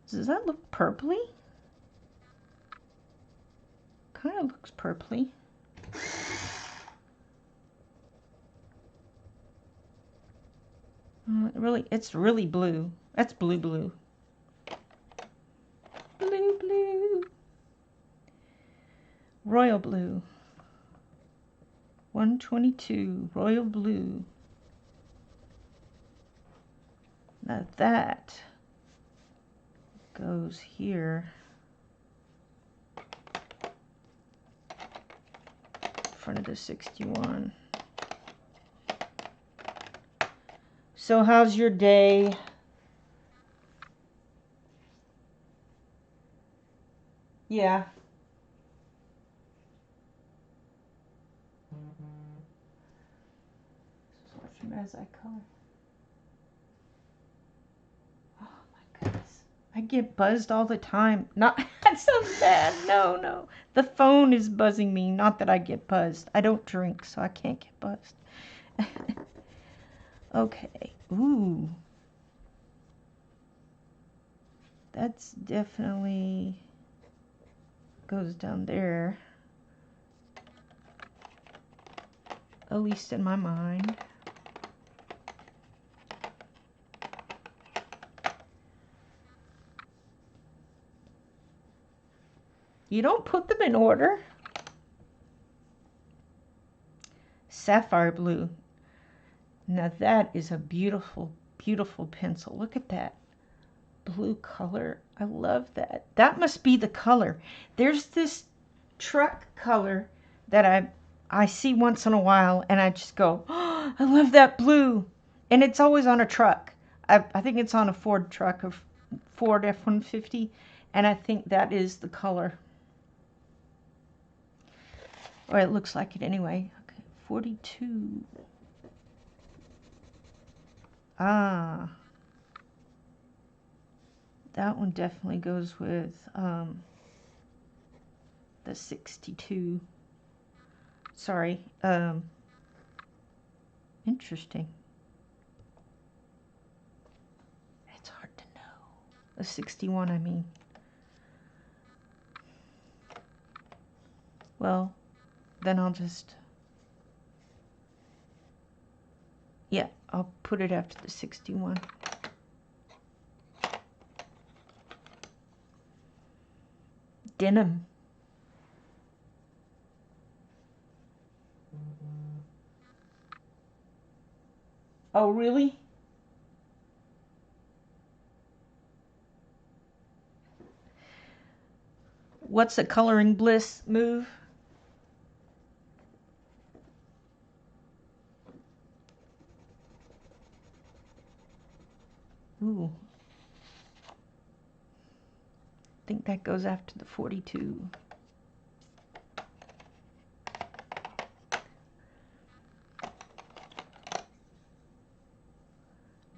Does that look purpley? Kind of looks purpley. It's really blue. That's blue. Blue. Royal blue. 122. Royal blue. Now that goes here. In front of the 61. So how's your day? Yeah. Swatch as I color. Oh my goodness. I get buzzed all the time. Not that sounds bad. No. The phone is buzzing me. Not that I get buzzed. I don't drink, so I can't get buzzed. Okay. Ooh. That's definitely goes down there. At least in my mind. You don't put them in order. Sapphire blue. Now that is a beautiful, beautiful pencil. Look at that blue color. I love that. That must be the color. There's this truck color that I see once in a while, and I just go, oh, I love that blue. And it's always on a truck. I think it's on a Ford truck, a Ford F-150, and I think that is the color. Or it looks like it anyway. Okay, 42. Ah. That one definitely goes with the 62. Sorry. Interesting. It's hard to know. The 61, I mean. Well, then I'll just... Yeah, I'll put it after the 61. Denim. Oh, really? What's a Coloring Bliss move? Ooh. I think that goes after the 42.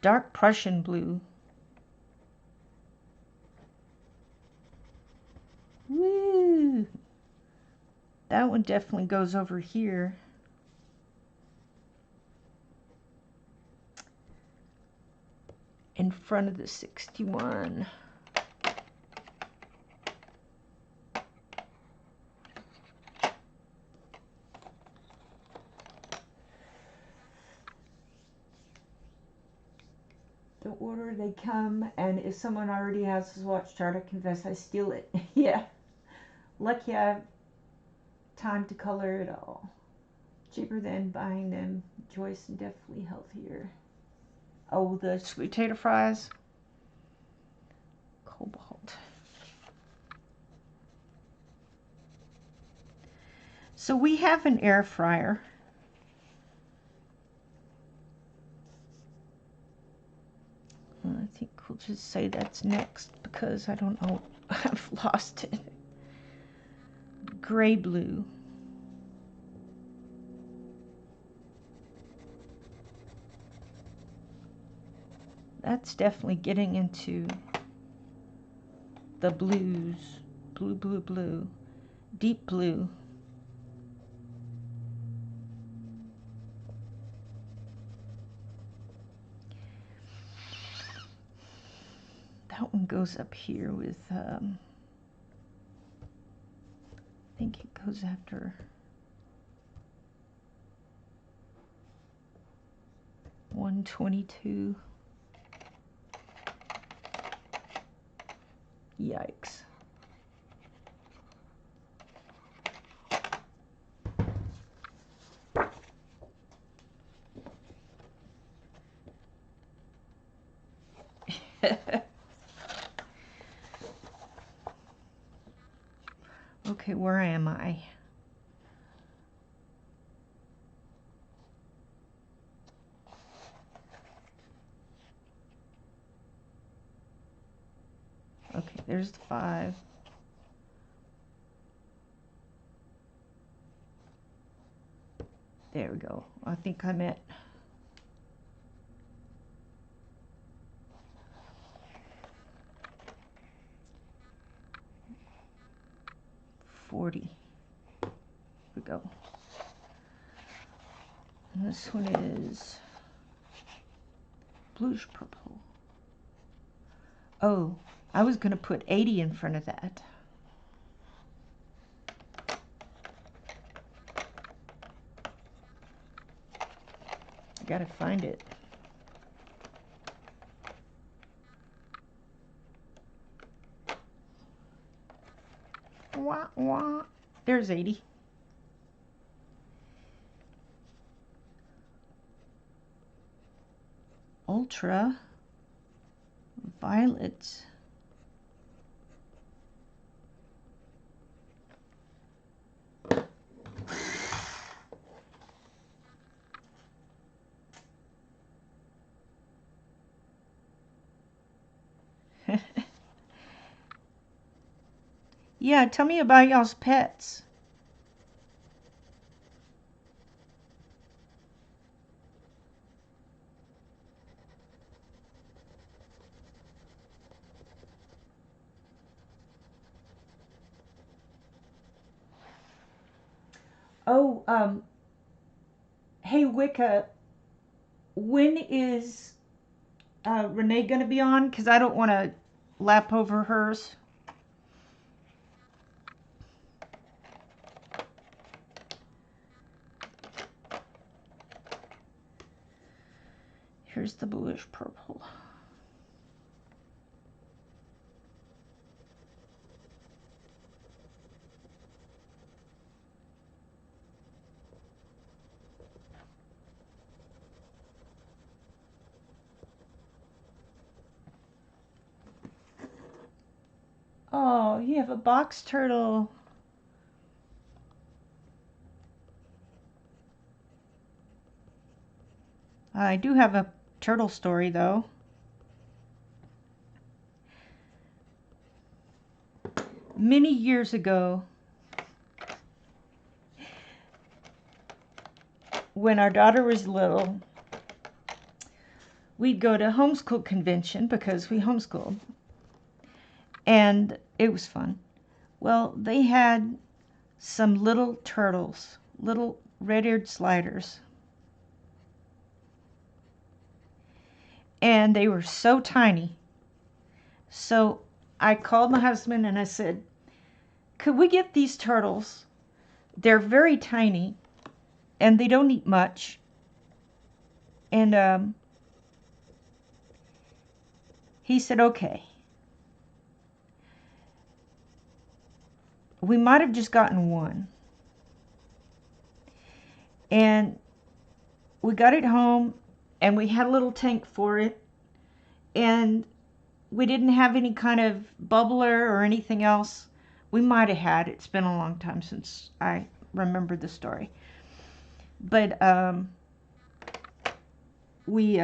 Dark Prussian blue. Woo! That one definitely goes over here. In front of the 61. The order they come, and if someone already has a swatch chart, I confess I steal it. Yeah. Lucky I have time to color it all. Cheaper than buying them. Joyce and definitely healthier. Oh, the sweet potato fries. Cobalt. So we have an air fryer. I think we'll just say that's next because I don't know. I've lost it. Gray blue. That's definitely getting into the blues. Blue, blue, blue. Deep blue. That one goes up here with, I think it goes after 122. Yikes. Okay, where am I? Okay, there's the 5. There we go. I think I'm at 40. Here we go. And this one is bluish purple. Oh, I was going to put 80 in front of that. I gotta find it. Wah, wah. There's 80. Ultra violet. Yeah, tell me about y'all's pets. Oh, hey Wicca, when is Renee gonna be on? Because I don't want to lap over hers. Here's the bluish purple. Oh, you have a box turtle. I do have a turtle story though. Many years ago, when our daughter was little, we'd go to homeschool convention because we homeschooled. And it was fun. Well, they had some little turtles, little red-eared sliders. And they were so tiny. So I called my husband and I said, could we get these turtles? They're very tiny and they don't eat much. And he said, okay. We might have just gotten one. And we got it home and we had a little tank for it. And we didn't have any kind of bubbler or anything else. We might have had. It's been a long time since I remember the story. But we,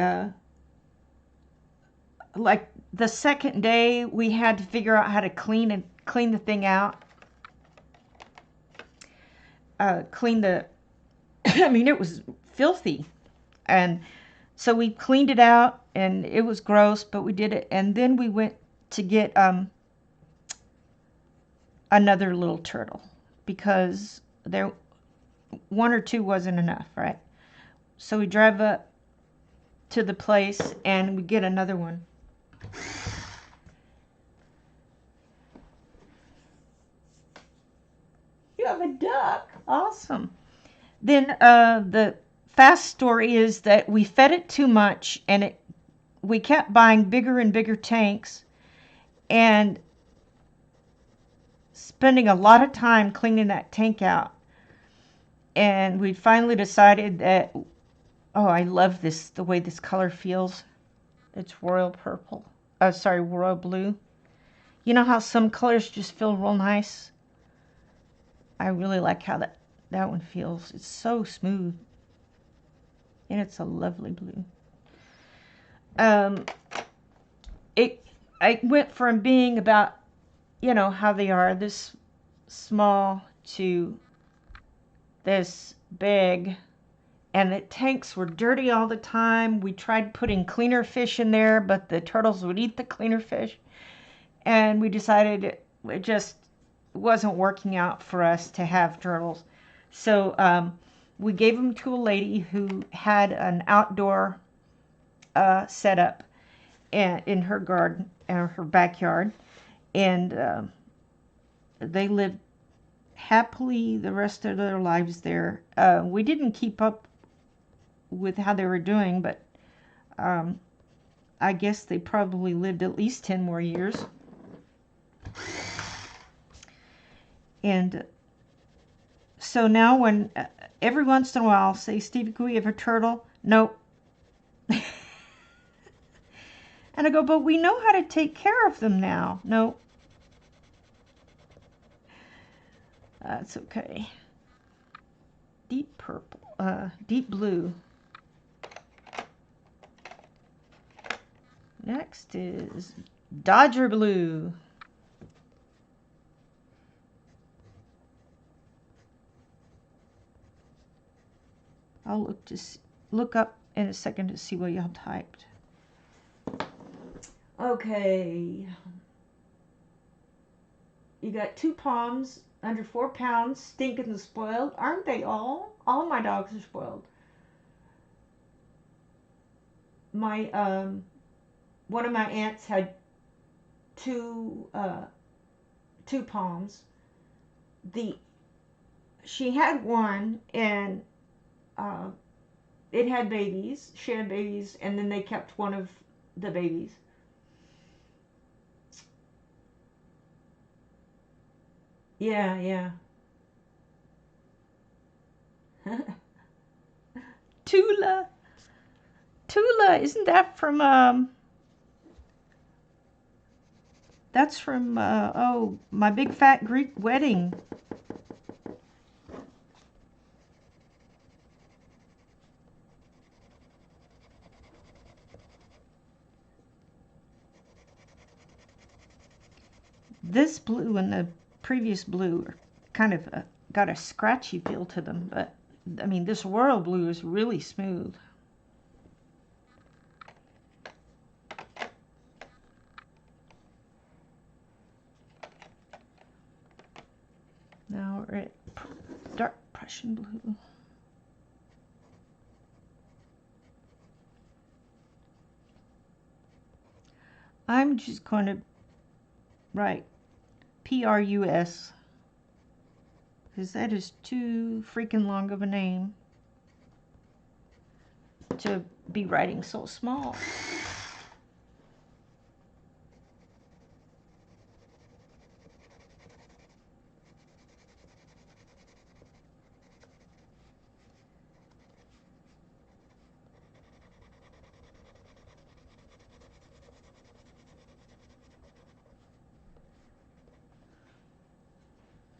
like the second day, we had to figure out how to clean the thing out. Clean the, I mean, it was filthy. And so we cleaned it out and it was gross, but we did it. And then we went to get another little turtle because there one or two wasn't enough, right? So we drive up to the place and we get another one. You have a duck. Awesome. Then the fast story is that we fed it too much and we kept buying bigger and bigger tanks and spending a lot of time cleaning that tank out. And we finally decided that, oh, I love this, the way this color feels. It's royal purple. Sorry, royal blue. You know how some colors just feel real nice? I really like how that one feels. It's so smooth. And it's a lovely blue. I went from being about, you know, how they are, this small to this big. And the tanks were dirty all the time. We tried putting cleaner fish in there, but the turtles would eat the cleaner fish. And we decided it just wasn't working out for us to have turtles. So we gave them to a lady who had an outdoor setup in her garden, her backyard. And they lived happily the rest of their lives there. We didn't keep up with how they were doing, but I guess they probably lived at least 10 more years. And so now when every once in a while I'll say, Stevie, can we have a turtle? Nope. And I go, but we know how to take care of them now. Nope. That's okay. Deep purple, deep blue. Next is Dodger blue. I'll look up in a second to see what y'all typed. Okay. You got 2 palms under 4 pounds, stinking and spoiled. Aren't they all? All of my dogs are spoiled. My one of my aunts had 2 palms. She had one and it had babies. She had babies, and then they kept one of the babies. Yeah, yeah. Tula. Tula, isn't that from that's from oh, My Big Fat Greek Wedding. This blue and the previous blue are kind of got a scratchy feel to them, but I mean, this royal blue is really smooth. Now we're at dark Prussian blue. I'm just going to write Prus, because that is too freaking long of a name to be writing so small.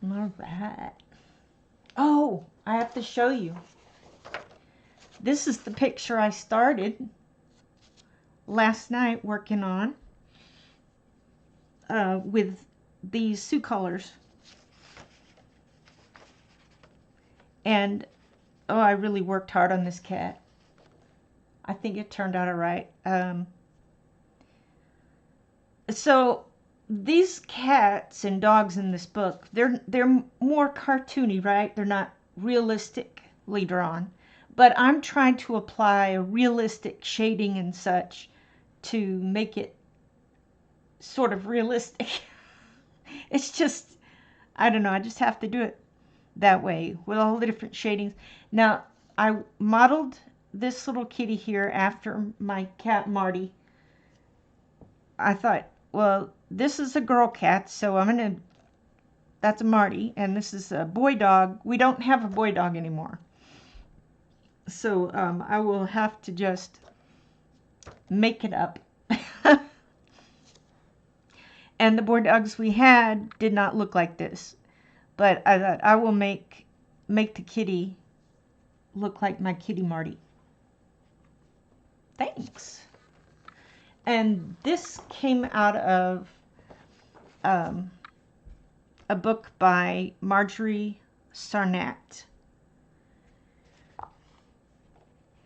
All right. Oh, I have to show you. This is the picture I started last night working on with these Sioux colors. And, oh, I really worked hard on this cat. I think it turned out all right. So these cats and dogs in this book, they're more cartoony, right? They're not realistically drawn. But I'm trying to apply a realistic shading and such to make it sort of realistic. It's just, I don't know, I just have to do it that way with all the different shadings. Now, I modeled this little kitty here after my cat Marty. I thought, well, this is a girl cat, so I'm gonna, that's a Marty, and this is a boy dog. We don't have a boy dog anymore. So I will have to just make it up. And the boy dogs we had did not look like this. But I thought I will make the kitty look like my kitty Marty. Thanks. And this came out of a book by Marjorie Sarnat.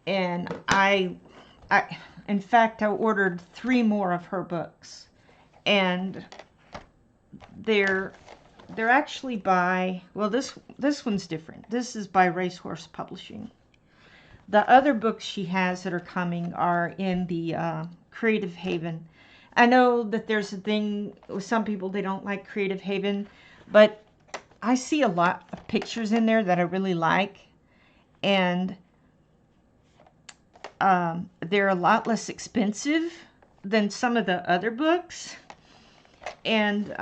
And in fact, I ordered 3 more of her books. And they're actually by, well, this one's different. This is by Racehorse Publishing. The other books she has that are coming are in the Creative Haven. I know that there's a thing with some people, they don't like Creative Haven, but I see a lot of pictures in there that I really like, and they're a lot less expensive than some of the other books, and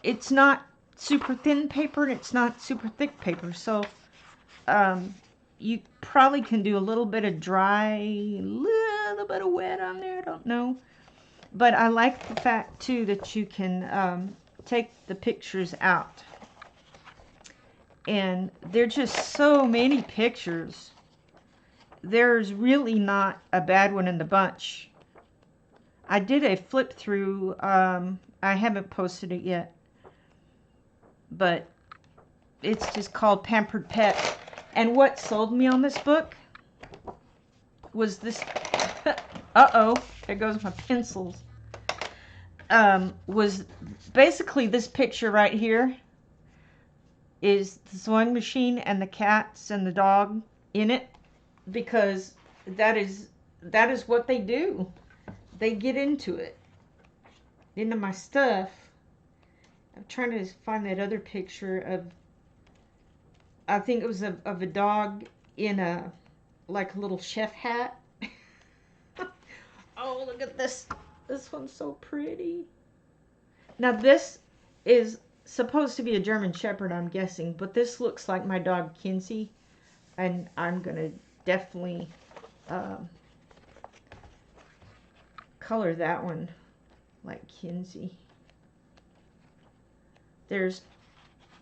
it's not super thin paper and it's not super thick paper, so you probably can do a little bit of dry, a little bit of wet on there, I don't know. But I like the fact too that you can take the pictures out. And there are just so many pictures. There's really not a bad one in the bunch. I did a flip through, I haven't posted it yet, but it's just called Pampered Pet. And what sold me on this book was this, uh-oh, there goes my pencils, was basically this picture right here is the sewing machine and the cats and the dog in it, because that is what they do. They get into it, into my stuff. I'm trying to find that other picture of, I think it was of a dog in a like a little chef hat. Oh, look at this. This one's so pretty. Now this is supposed to be a German Shepherd, I'm guessing, but this looks like my dog Kinsey, and I'm gonna definitely color that one like Kinsey. There's,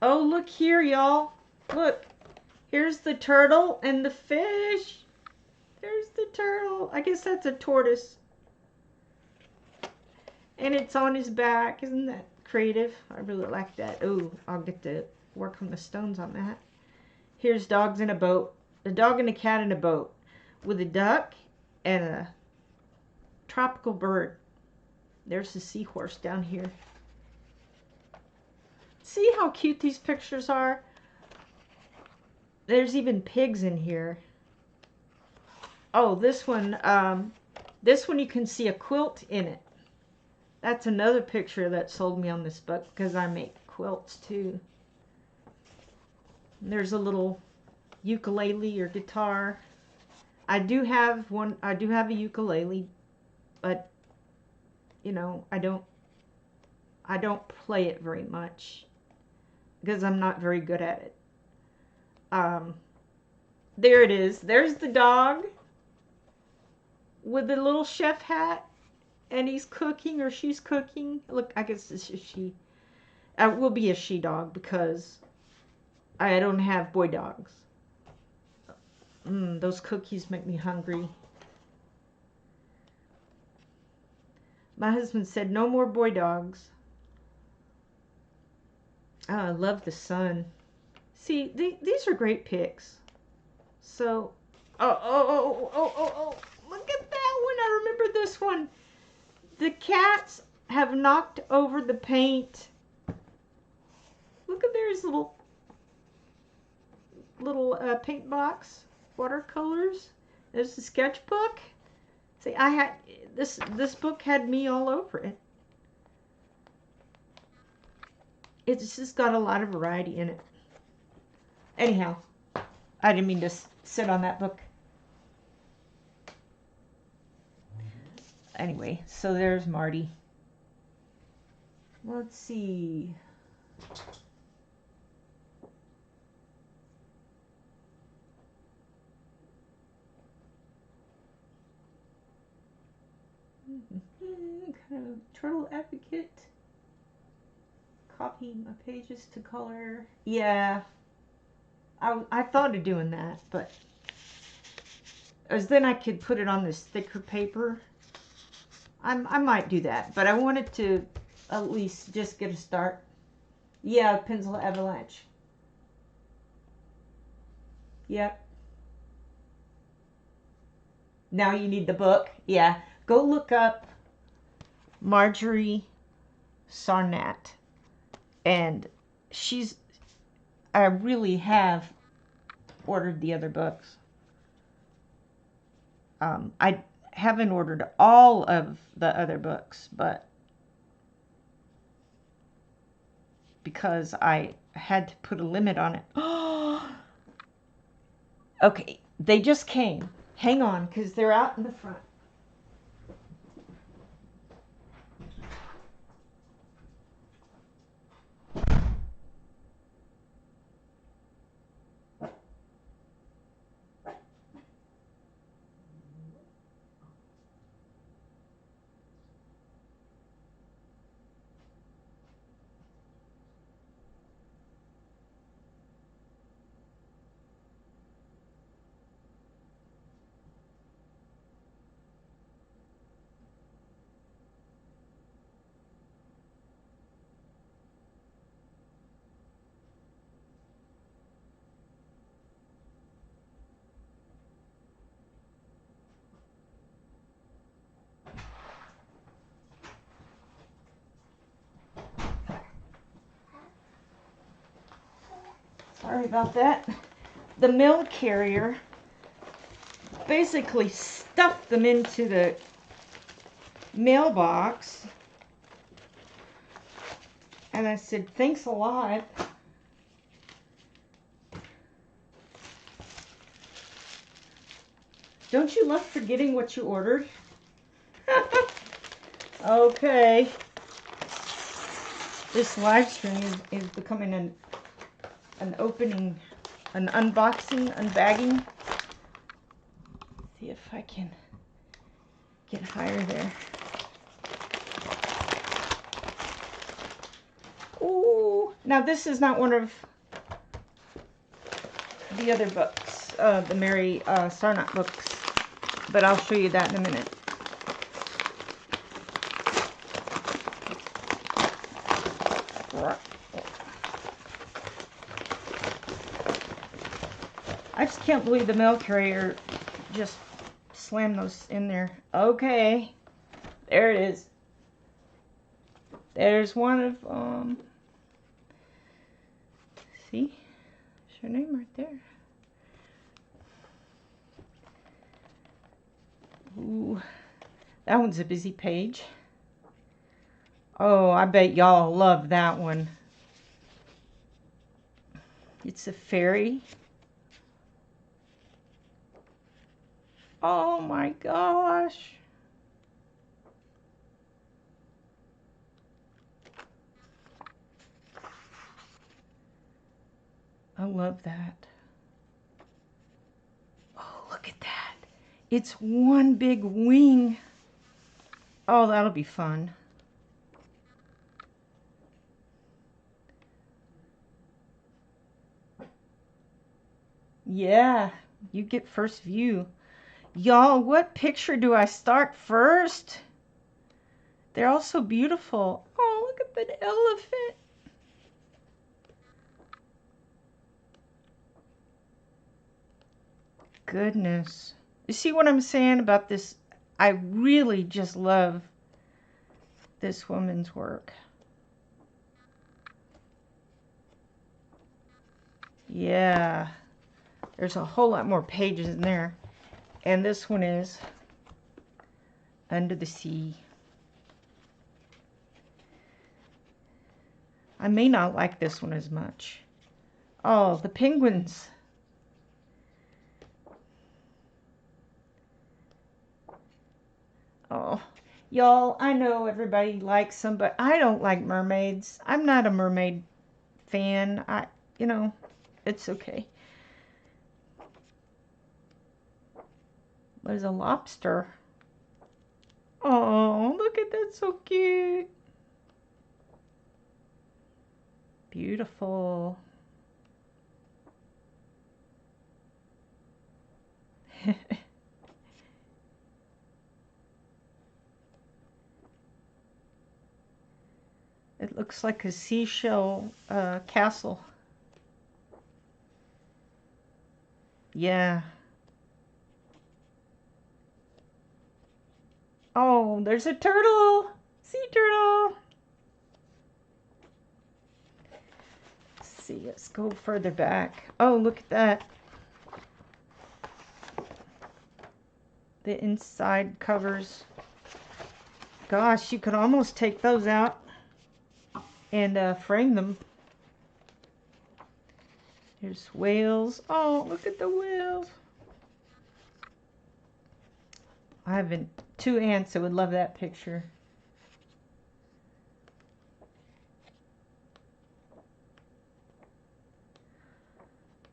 oh, look here, y'all. Look, here's the turtle and the fish. There's the turtle. I guess that's a tortoise. And it's on his back. Isn't that creative? I really like that. Oh, I'll get to work on the stones on that. Here's dogs in a boat. A dog and a cat in a boat with a duck and a tropical bird. There's the seahorse down here. See how cute these pictures are? There's even pigs in here. Oh, this one you can see a quilt in it. That's another picture that sold me on this book because I make quilts too. And there's a little ukulele or guitar. I do have a ukulele, but you know, I don't play it very much because I'm not very good at it. There it is. There's the dog with the little chef hat, and he's cooking or she's cooking. Look, I guess this is she. It will be a she dog because I don't have boy dogs. Those cookies make me hungry. My husband said no more boy dogs. Oh, I love the sun. See, these are great pics. So, oh, look at that one. I remember this one. The cats have knocked over the paint. Look at there's little paint box, watercolors. There's the sketchbook. See, I had this book had me all over it. It's just got a lot of variety in it. Anyhow, I didn't mean to sit on that book. Anyway, so there's Marty. Let's see. Kind of turtle advocate. Copy my pages to color. Yeah, I thought of doing that, but as then I could put it on this thicker paper. I might do that, but I wanted to at least just get a start. Yeah, pencil avalanche. Yep. Now you need the book. Yeah, go look up Marjorie Sarnat, and I really have ordered the other books. I haven't ordered all of the other books, but because I had to put a limit on it. Okay, they just came. Hang on, because they're out in the front. Sorry about that. The mail carrier basically stuffed them into the mailbox. And I said, thanks a lot. Don't you love forgetting what you ordered? Okay. This live stream is becoming an opening, an unboxing, unbagging. See if I can get higher there. Ooh. Now this is not one of the other books, the Mary Sarnat books, but I'll show you that in a minute. I just can't believe the mail carrier just slammed those in there. Okay, there it is. There's one of see, there's your name right there. Ooh, that one's a busy page. Oh, I bet y'all love that one. It's a fairy. Oh my gosh. I love that. Oh, look at that. It's one big wing. Oh, that'll be fun. Yeah, you get first view. Y'all, what picture do I start first? They're all so beautiful. Oh, look at the elephant. Goodness. You see what I'm saying about this? I really just love this woman's work. Yeah. There's a whole lot more pages in there. And this one is Under the Sea. I may not like this one as much. Oh, the penguins. Oh, y'all, I know everybody likes them, but I don't like mermaids. I'm not a mermaid fan. You know, it's okay. There's a lobster. Oh, look at that, so cute. Beautiful. It looks like a seashell castle. Yeah. Oh, there's a turtle. Sea turtle. Let's see, let's go further back. Oh, look at that. The inside covers. Gosh, you could almost take those out and frame them. Here's whales. Oh, look at the whales. I have two aunts that would love that picture.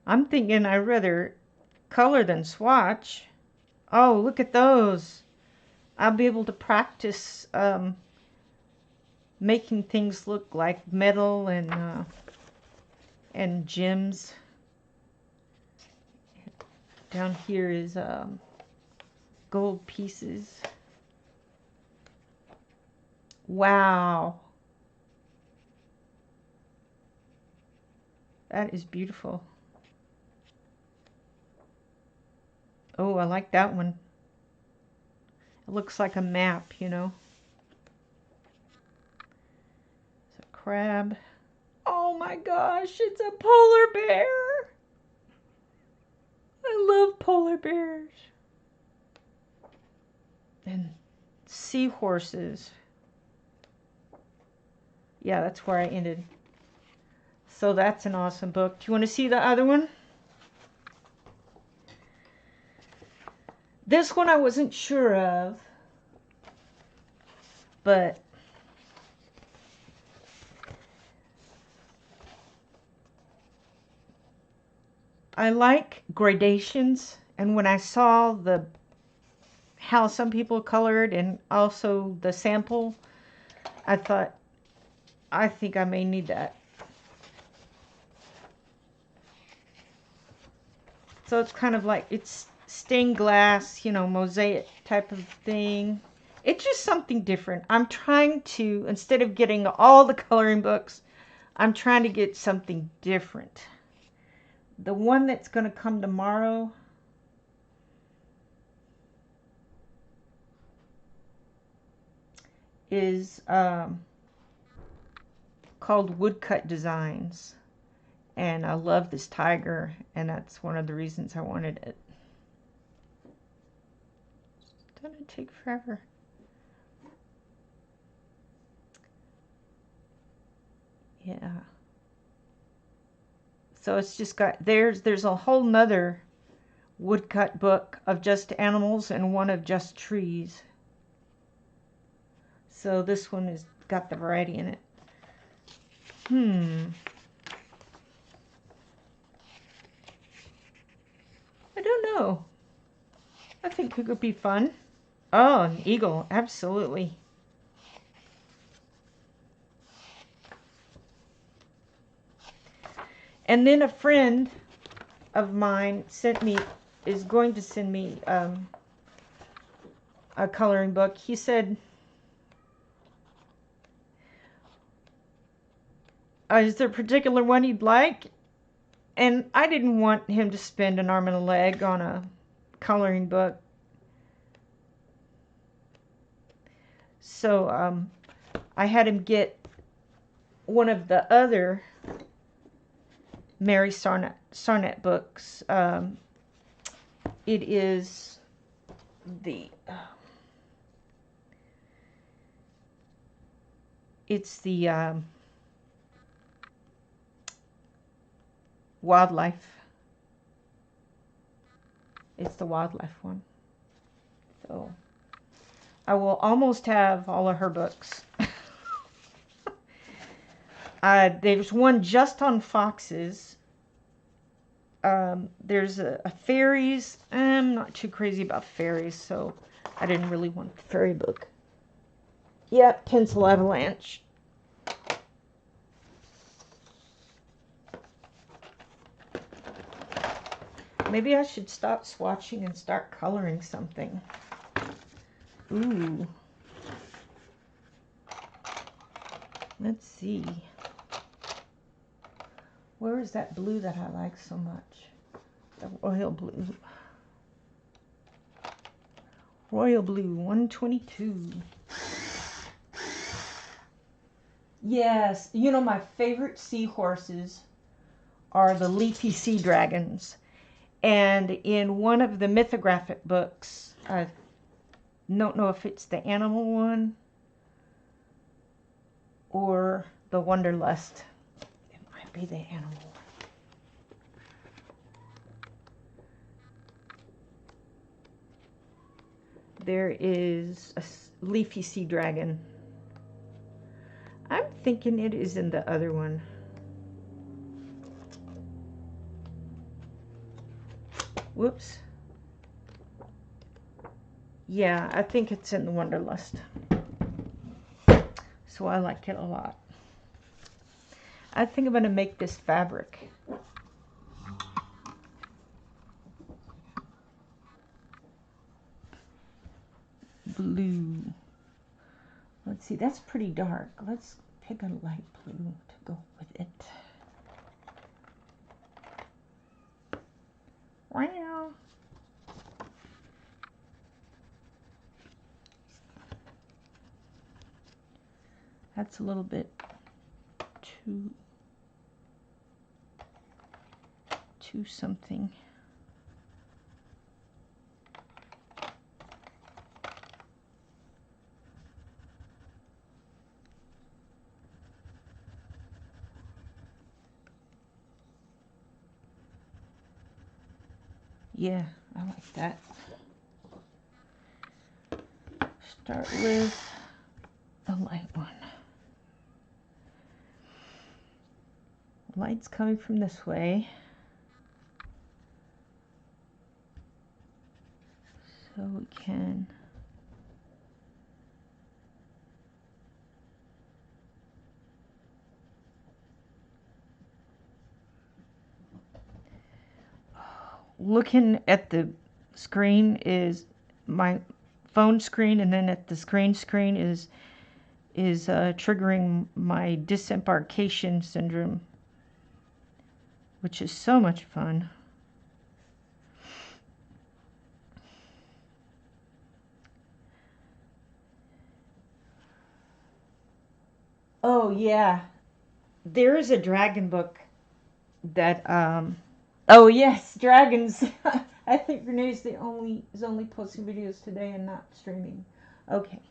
I'm thinking I'd rather color than swatch. Oh, look at those. I'll be able to practice making things look like metal and gems. Down here is gold pieces. Wow. That is beautiful. Oh, I like that one. It looks like a map, you know. It's a crab. Oh my gosh, it's a polar bear. I love polar bears. And seahorses. Yeah, that's where I ended. So that's an awesome book. Do you want to see the other one? This one I wasn't sure of, but I like gradations, and when I saw the how some people colored and also the sample, I thought, I think I may need that. So it's kind of like, it's stained glass, you know, mosaic type of thing. It's just something different. I'm trying to, instead of getting all the coloring books, I'm trying to get something different. The one that's going to come tomorrow is called Woodcut Designs. And I love this tiger, and that's one of the reasons I wanted it. Doesn't it take forever? Yeah. So it's just got, there's a whole nother woodcut book of just animals and one of just trees. So this one has got the variety in it. I don't know. I think it could be fun. Oh, an eagle, absolutely. And then a friend of mine is going to send me a coloring book. He said, is there a particular one he'd like? And I didn't want him to spend an arm and a leg on a coloring book. So I had him get one of the other Mary Sarnet books. It is it's the wildlife. It's the wildlife one. So I will almost have all of her books. There's one just on foxes. There's a fairies. I'm not too crazy about fairies, so I didn't really want the fairy book. Yep, Pencil Avalanche. Maybe I should stop swatching and start coloring something. Ooh. Let's see. Where is that blue that I like so much? The royal blue. Royal blue, 122. Yes, you know, my favorite seahorses are the leafy sea dragons. And in one of the mythographic books, I don't know if it's the animal one or the Wanderlust. It might be the animal one. There is a leafy sea dragon. I'm thinking it is in the other one. Whoops. Yeah, I think it's in the Wanderlust. So I like it a lot. I think I'm going to make this fabric. Blue. Let's see, that's pretty dark. Let's pick a light blue to go with it. Wow. That's a little bit too something. Yeah, I like that. start with the light one. Light's coming from this way. So we can looking at the screen is my phone screen, and then at the screen is triggering my disembarkation syndrome, which is so much fun. Oh yeah, there is a dragon book that oh yes, dragons. I think Renee's is only posting videos today and not streaming. Okay.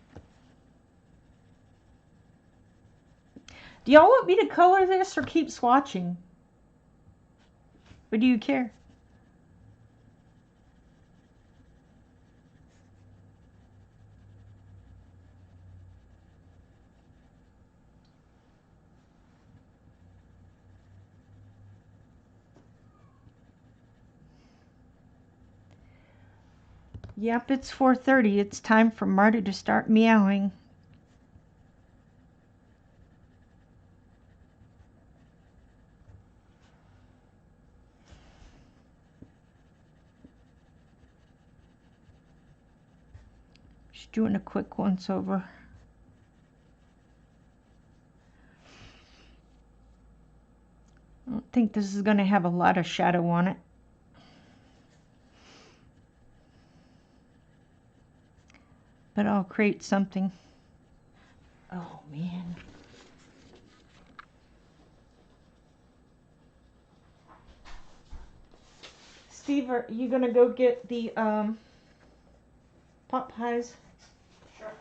Do y'all want me to color this or keep swatching? Or do you care? Yep, it's 4:30. It's time for Marty to start meowing. Just doing a quick once over. I don't think this is going to have a lot of shadow on it. But I'll create something. Oh man. Steve, are you gonna go get the pot pies? Sure.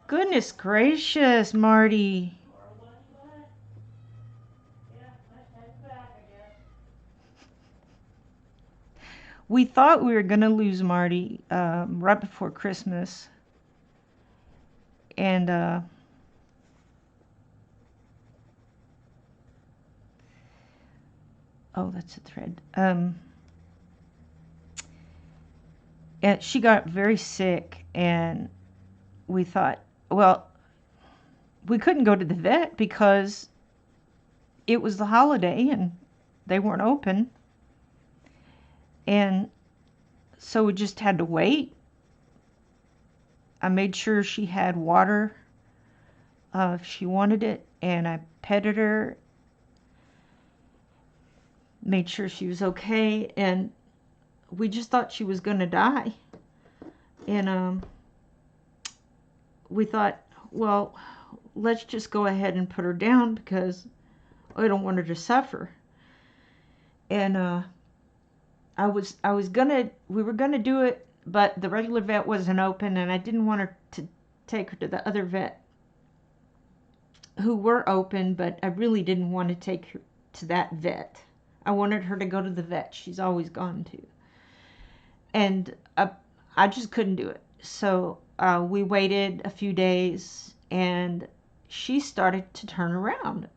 Goodness gracious, Marty. We thought we were gonna lose Marty right before Christmas. And oh, that's a thread. And she got very sick, and we thought, well, we couldn't go to the vet because it was the holiday and they weren't open. And so we just had to wait. I made sure she had water if she wanted it, and I petted her, made sure she was okay, and we just thought she was going to die. And we thought, well, let's just go ahead and put her down because I don't want her to suffer. And we were gonna do it, but the regular vet wasn't open, and I didn't want her to take her to the other vet who were open, but I really didn't want to take her to that vet. I wanted her to go to the vet she's always gone to. And I just couldn't do it. So we waited a few days, and she started to turn around.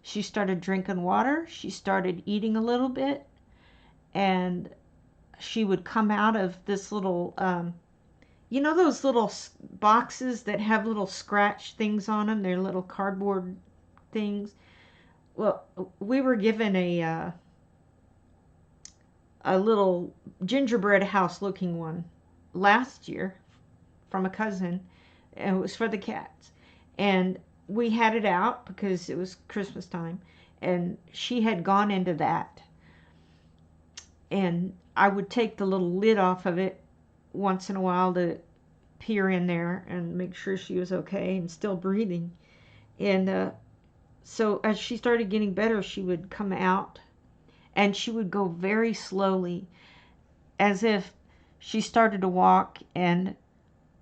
She started drinking water. She started eating a little bit. And she would come out of this little, you know those little boxes that have little scratch things on them? They're little cardboard things. Well, we were given a little gingerbread house looking one last year from a cousin, and it was for the cats. And we had it out because it was Christmas time, and she had gone into that. And I would take the little lid off of it once in a while to peer in there and make sure she was okay and still breathing. And so as she started getting better, she would come out, and she would go very slowly, as if she started to walk and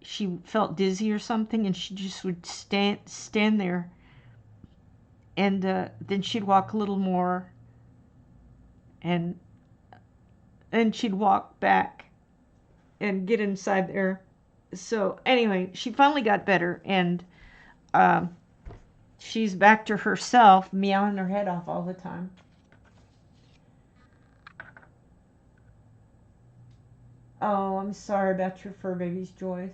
she felt dizzy or something, and she just would stand there. And then she'd walk a little more, and she'd walk back and get inside there. So anyway, she finally got better, and um, she's back to herself, meowing her head off all the time. Oh, I'm sorry about your fur babies, Joyce.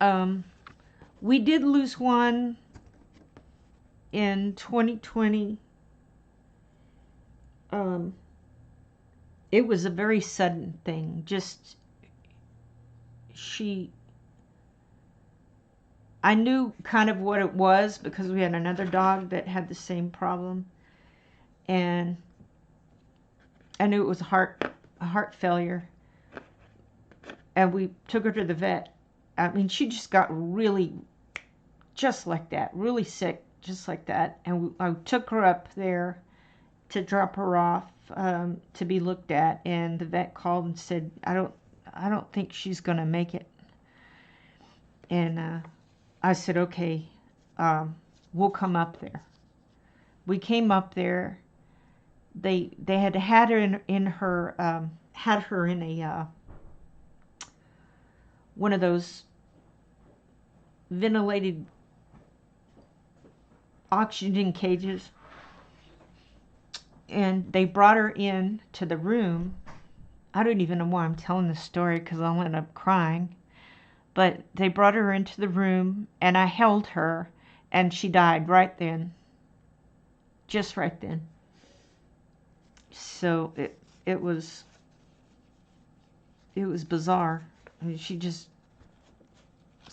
Um, we did lose one in 2020. It was a very sudden thing. Just I knew kind of what it was because we had another dog that had the same problem, and I knew it was a heart failure, and we took her to the vet. I mean, she just got really, just like that, really sick, just like that, and I took her up there to drop her off to be looked at, and the vet called and said, I don't think she's gonna make it. And I said, okay, we'll come up there. We came up there. They had her in her had her in a one of those ventilated oxygen cages, and they brought her in to the room. I don't even know why I'm telling this story because I'll end up crying. But they brought her into the room, and I held her, and she died right then. Just right then. So it was bizarre. I mean, she just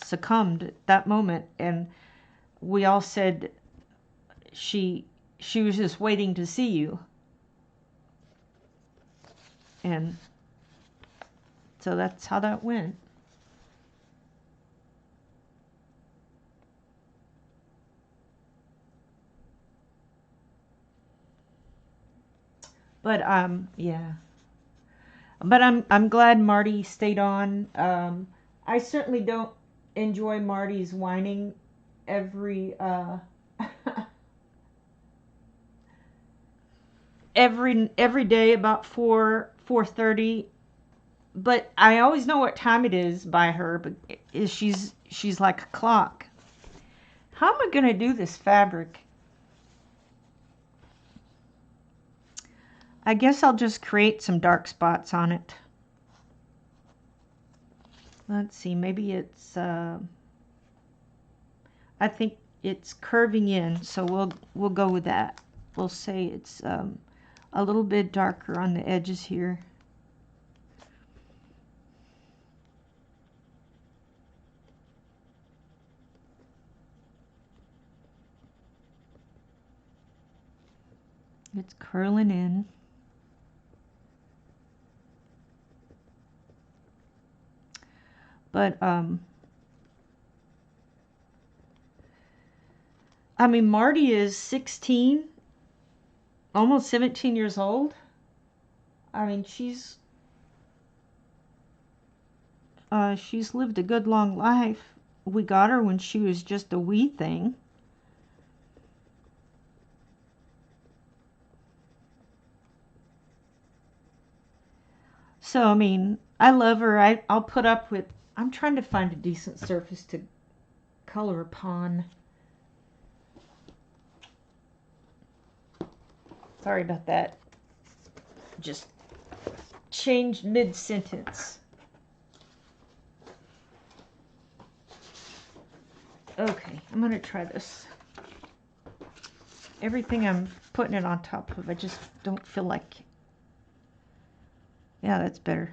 succumbed at that moment, and we all said she was just waiting to see you. And so that's how that went. But yeah. But I'm glad Marty stayed on. I certainly don't enjoy Marty's whining every every day about 4:30. But I always know what time it is by her. But she's like a clock. How am I gonna do this fabric? I guess I'll just create some dark spots on it. Let's see, maybe it's I think it's curving in, so we'll go with that. We'll say it's a little bit darker on the edges here. It's curling in. But I mean, Marty is 16, almost 17 years old. I mean, she's lived a good long life. We got her when she was just a wee thing. So, I mean, I love her. I'll put up with, I'm trying to find a decent surface to color upon. Sorry about that. Just changed mid-sentence. Okay, I'm going to try this. Everything I'm putting it on top of, I just don't feel like. Yeah, that's better.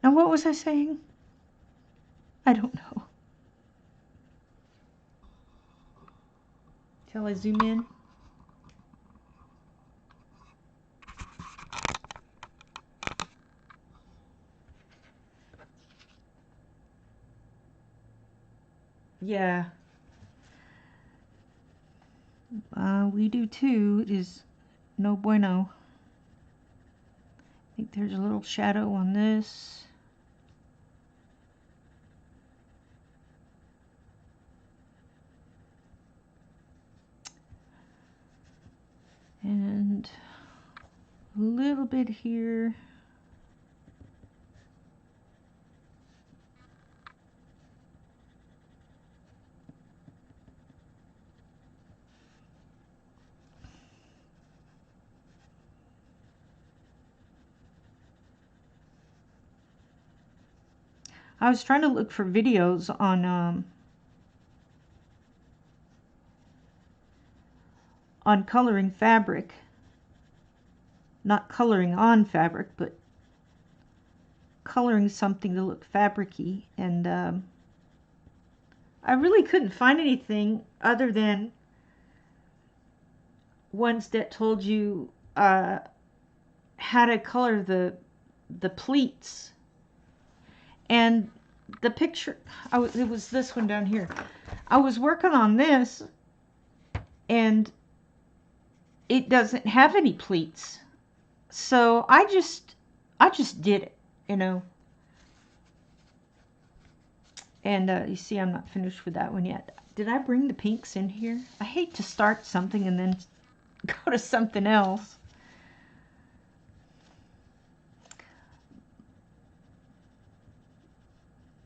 Now, what was I saying? I don't know. Shall I zoom in? Yeah. We do too. It is no bueno. I think there's a little shadow on this. And a little bit here. I was trying to look for videos on coloring fabric. Not coloring on fabric, but coloring something to look fabric-y. And I really couldn't find anything other than ones that told you how to color the pleats. And the picture, it was this one down here. I was working on this, and it doesn't have any pleats. So I just did it, you know. And you see, I'm not finished with that one yet. Did I bring the pinks in here? I hate to start something and then go to something else.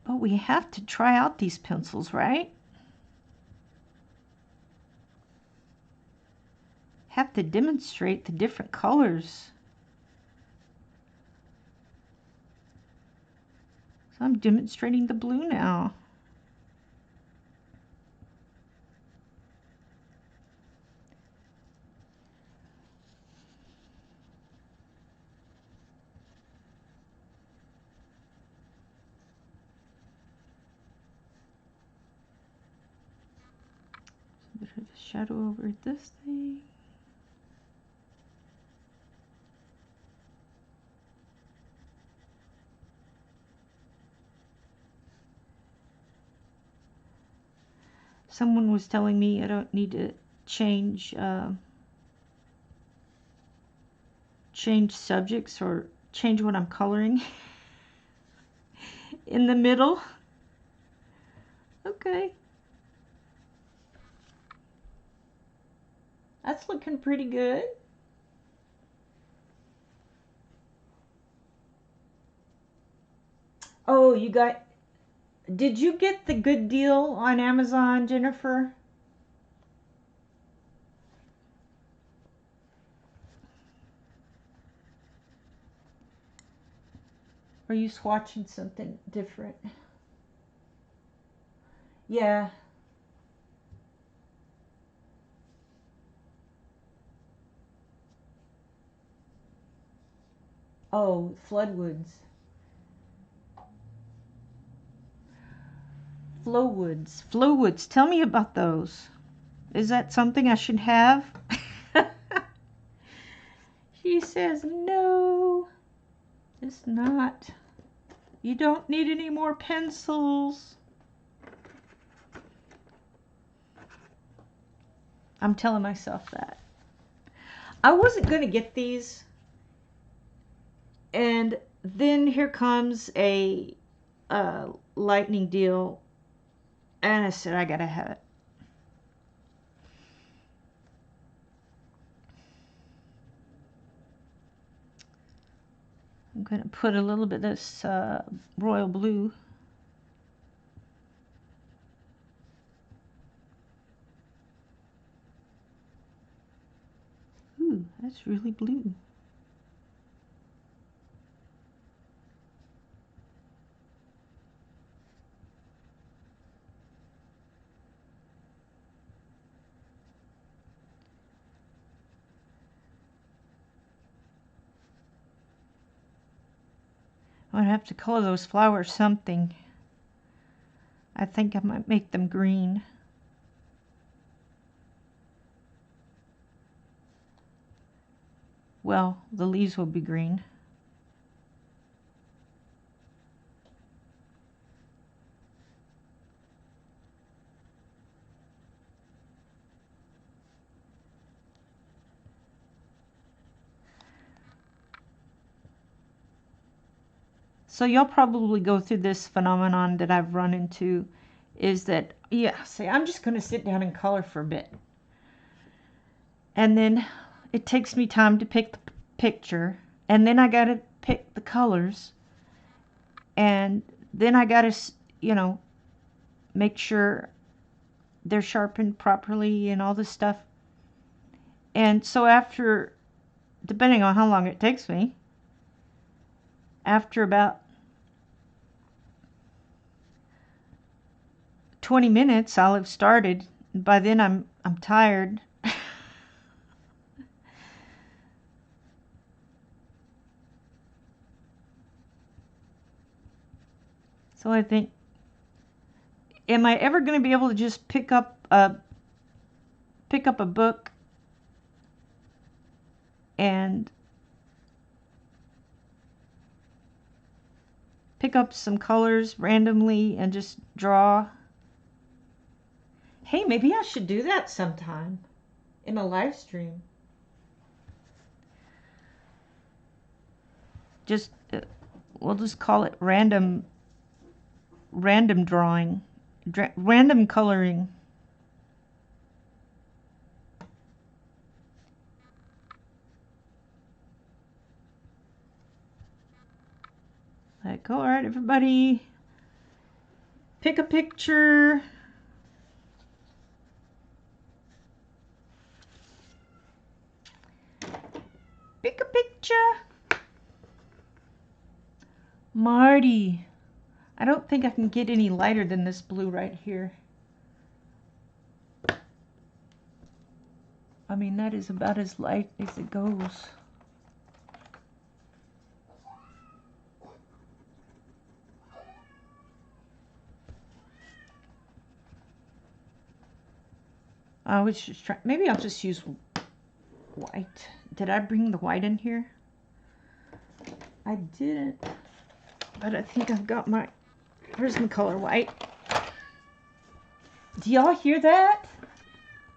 But we have to try out these pencils, right? Have to demonstrate the different colors. So I'm demonstrating the blue now. A bit of a shadow over this thing. Someone was telling me I don't need to change subjects or change what I'm coloring in the middle. Okay. That's looking pretty good. Oh, did you get the good deal on Amazon, Jennifer? Or are you swatching something different? Yeah. Oh, Floodwoods. Flowwoods. Flowwoods. Tell me about those. Is that something I should have? She says, no, it's not. You don't need any more pencils. I'm telling myself that. I wasn't going to get these. And then here comes a lightning deal. And I said, I got to have it. I'm going to put a little bit of this royal blue. Ooh, that's really blue. I'm going to have to color those flowers something. I think I might make them green. Well, the leaves will be green. So you'll probably go through this phenomenon that I've run into, is that, yeah, say I'm just going to sit down and color for a bit. And then it takes me time to pick the picture, and then I gotta pick the colors, and then I gotta, you know, make sure they're sharpened properly and all this stuff. And so after, depending on how long it takes me, after about 20 minutes I'll have started. By then I'm tired. So I think, am I ever going to be able to just pick up a book and pick up some colors randomly and just draw? Hey, maybe I should do that sometime in a live stream. Just we'll just call it random drawing, random coloring. Like, all right, everybody, pick a picture. Pick a picture. Marty, I don't think I can get any lighter than this blue right here. I mean, that is about as light as it goes. I was just trying, maybe I'll just use white. Did I bring the white in here? I didn't, but I think I've got my, here's my color white. Do y'all hear that?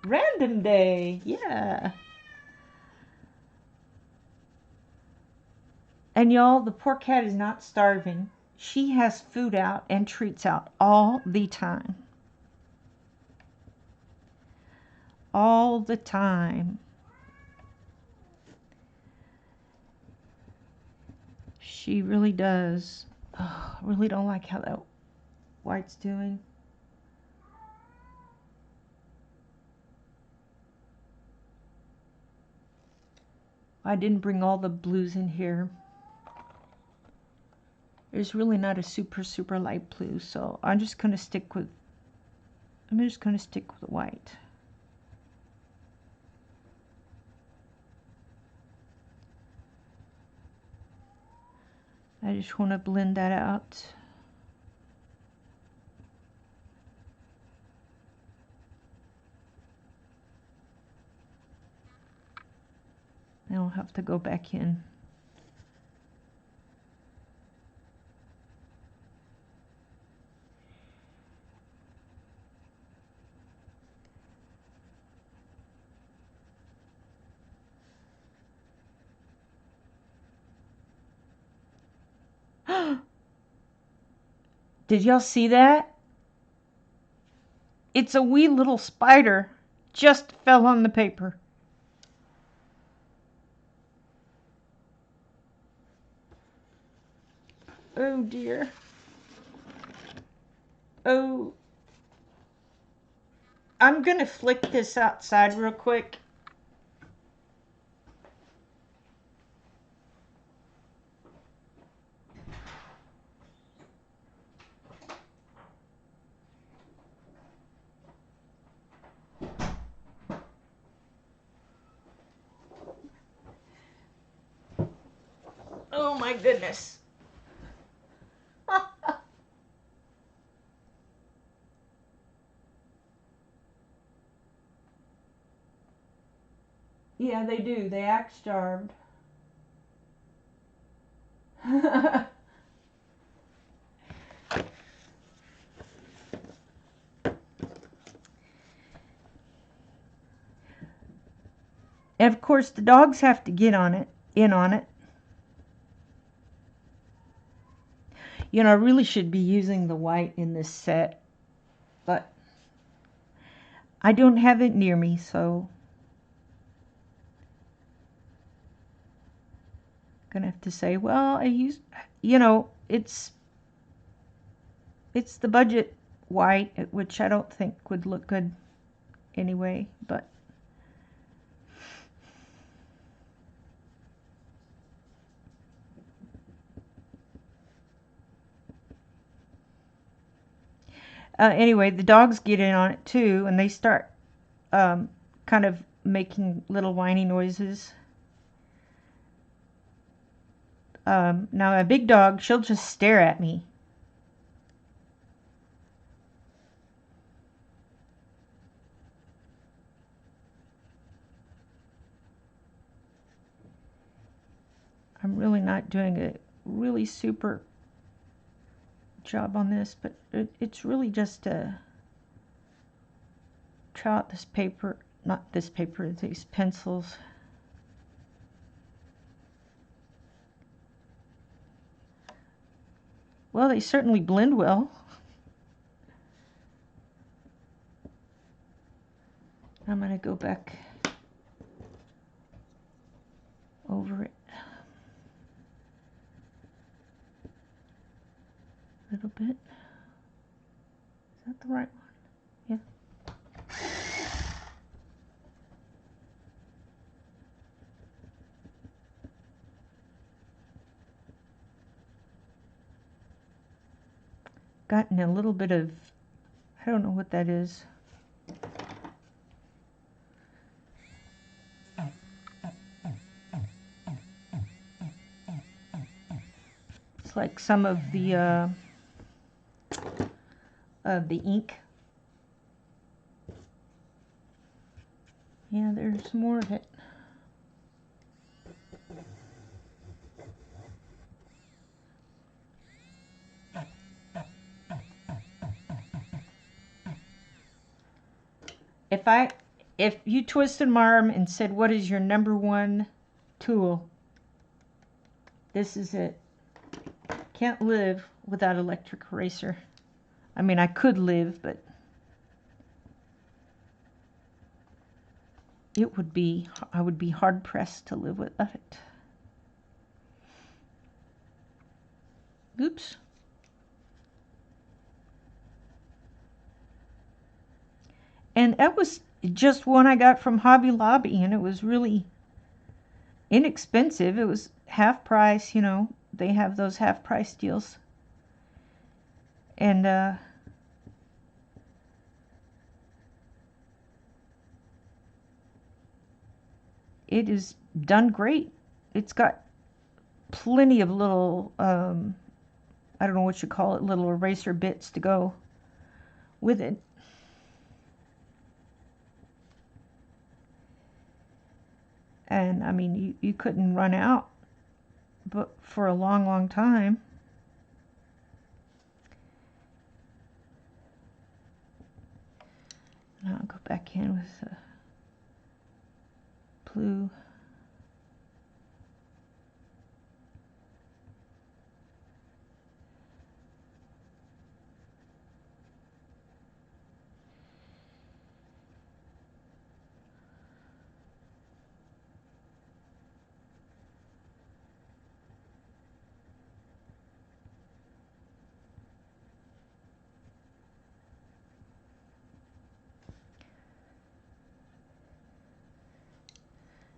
Random day, yeah. And y'all, the poor cat is not starving. She has food out and treats out all the time. All the time. She really does. Oh, I really don't like how that white's doing. I didn't bring all the blues in here. There's really not a super light blue, so I'm just gonna stick with white. I just want to blend that out. I don't have to go back in. Did y'all see that? It's a wee little spider. Just fell on the paper. Oh dear. Oh. I'm gonna flick this outside real quick. Oh my goodness. Yeah, they do. They act starved. And of course, the dogs have to get in on it. You know, I really should be using the white in this set, but I don't have it near me, so gonna have to say, well, I used, you know, it's the budget white, which I don't think would look good anyway, but anyway, the dogs get in on it too, and they start kind of making little whiny noises. Now a big dog, she'll just stare at me. I'm really not doing a really super job on this, but it's really just to try out this paper, not this paper, these pencils. Well, they certainly blend well. I'm going to go back over it a little bit. Is that the right one? Yeah. Gotten a little bit of, I don't know what that is. It's like some of the ink. Yeah, there's more of it. If you twisted my arm and said, what is your #1 tool? This is it. Can't live without electric eraser. I mean, I could live, but I would be hard pressed to live without it. Oops. And that was just one I got from Hobby Lobby, and it was really inexpensive. It was half price, you know. They have those half price deals. And it is done great. It's got plenty of little, I don't know what you call it, little eraser bits to go with it. And I mean, you couldn't run out but for a long, long time. Now I'll go back in with the blue.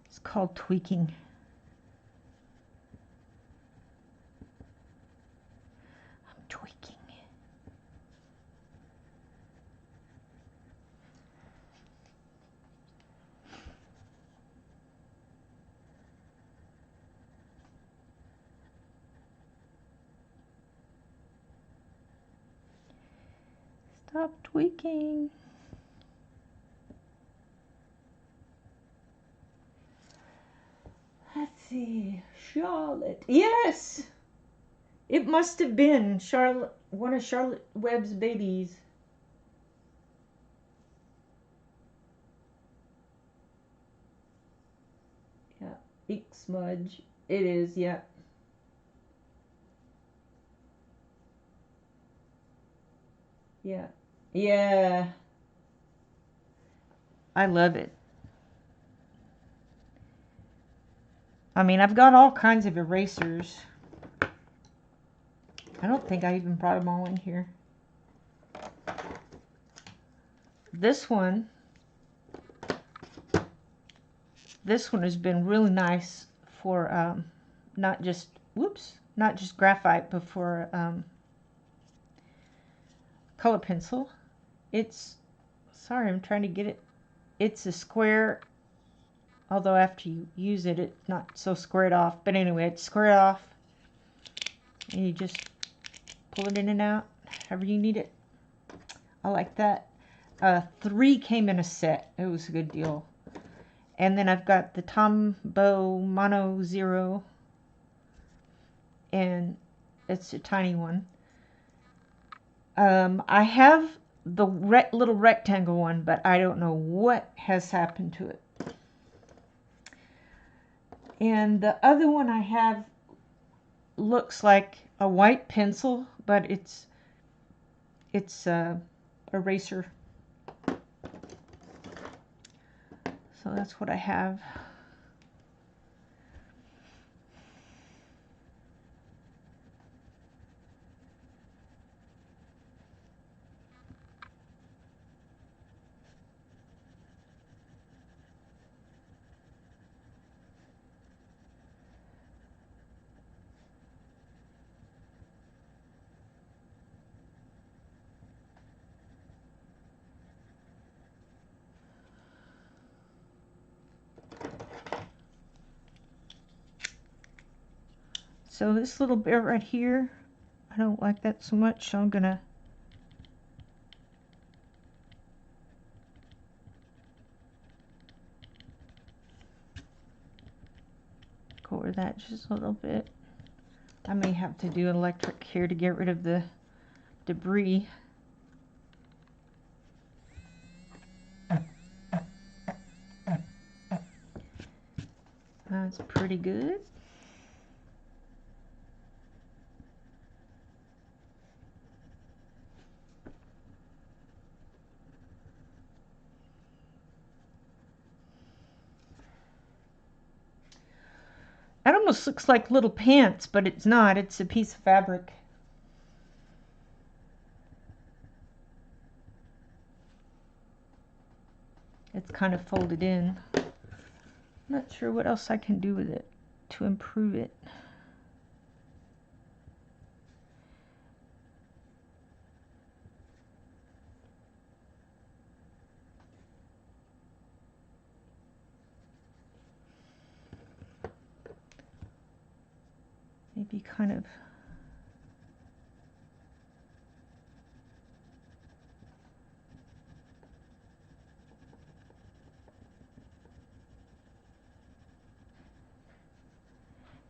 It's called tweaking. I'm tweaking. Stop tweaking. Let's see, Charlotte. Yes! It must have been Charlotte, one of Charlotte Webb's babies. Yeah, ink smudge. It is, yeah. Yeah. Yeah. I love it. I mean, I've got all kinds of erasers. I don't think I even brought them all in here. This one has been really nice for not just graphite, but for color pencil. It's, sorry, I'm trying to get it. It's a square, although after you use it, it's not so squared off. But anyway, it's squared off, and you just pull it in and out, however you need it. I like that. 3 came in a set. It was a good deal. And then I've got the Tombow Mono Zero, and it's a tiny one. I have the little rectangle one, but I don't know what has happened to it. And the other one I have looks like a white pencil, but it's eraser. So that's what I have. So this little bit right here, I don't like that so much, so I'm gonna go over that just a little bit. I may have to do electric here to get rid of the debris. That's pretty good. That almost looks like little pants, but it's not. It's a piece of fabric. It's kind of folded in. I'm not sure what else I can do with it to improve it. Maybe kind of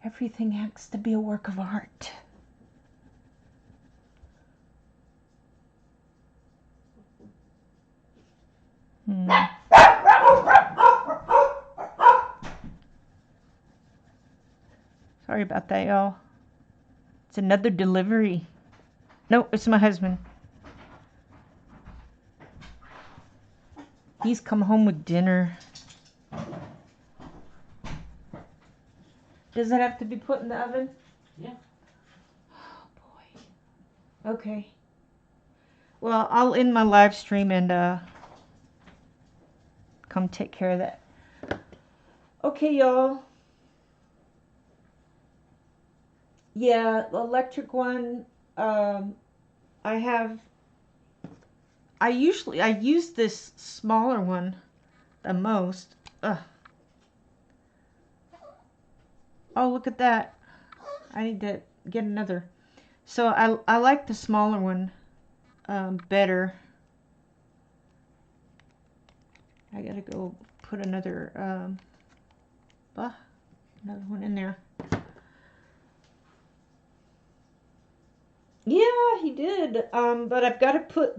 everything has to be a work of art. Sorry about that, y'all. It's another delivery. No, it's my husband. He's come home with dinner. Does it have to be put in the oven? Yeah. Oh boy. Okay. Well, I'll end my live stream and come take care of that. Okay, y'all. Yeah, the electric one. I use this smaller one the most. Ugh. Oh, look at that. I need to get another. So I like the smaller one better. I gotta go put another one in there. Yeah, he did. But I've got to put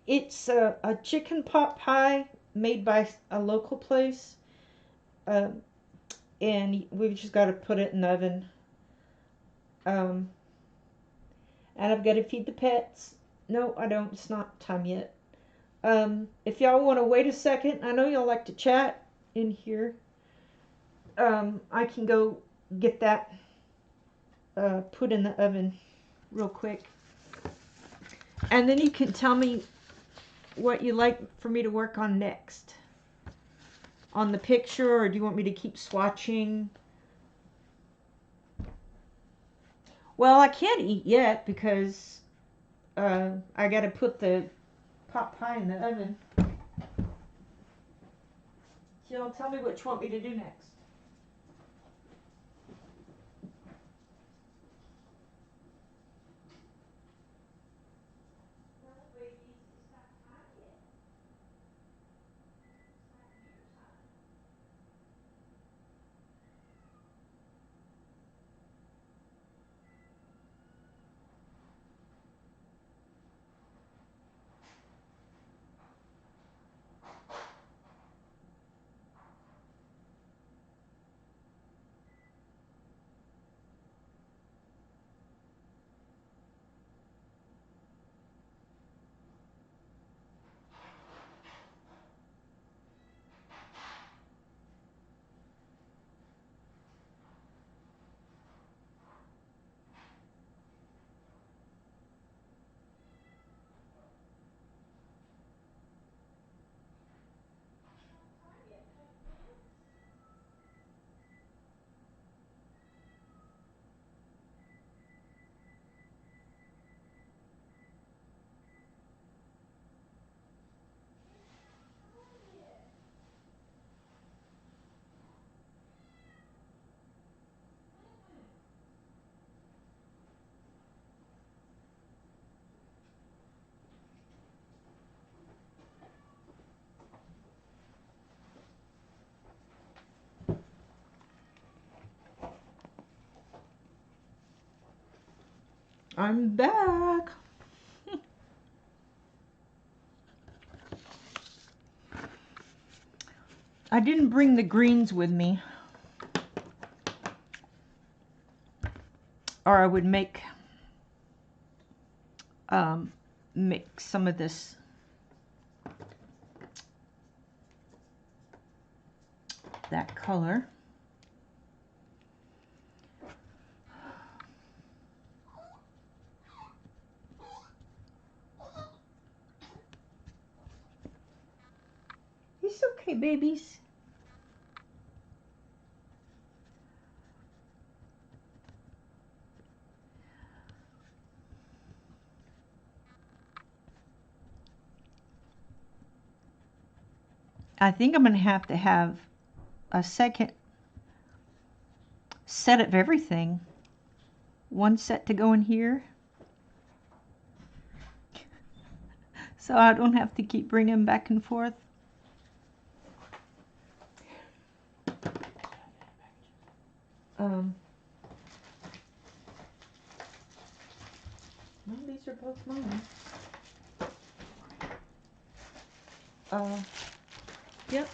it's a chicken pot pie made by a local place. And we've just got to put it in the oven. And I've got to feed the pets. No, I don't. It's not time yet. If y'all want to wait a second, I know y'all like to chat in here. I can go get that put in the oven real quick. And then you can tell me what you like for me to work on next. On the picture, or do you want me to keep swatching? Well, I can't eat yet because I got to put the pot pie in the oven. So tell me what you want me to do next. I'm back. I didn't bring the greens with me, or I would make some of this that color. It's okay, babies. I think I'm going to have a second set of everything. One set to go in here, so I don't have to keep bringing them back and forth. Well, these are both mine. Yep.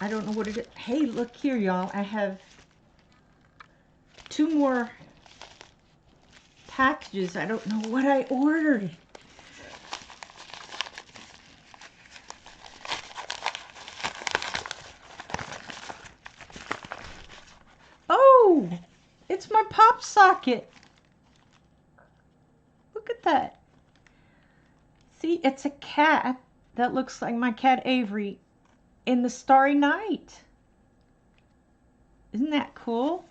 I don't know what it is. Hey, look here, y'all. I have 2 more packages. I don't know what I ordered. Oh, it's my pop socket. Look at that. See, it's a cat that looks like my cat Avery in the starry night. Isn't that cool?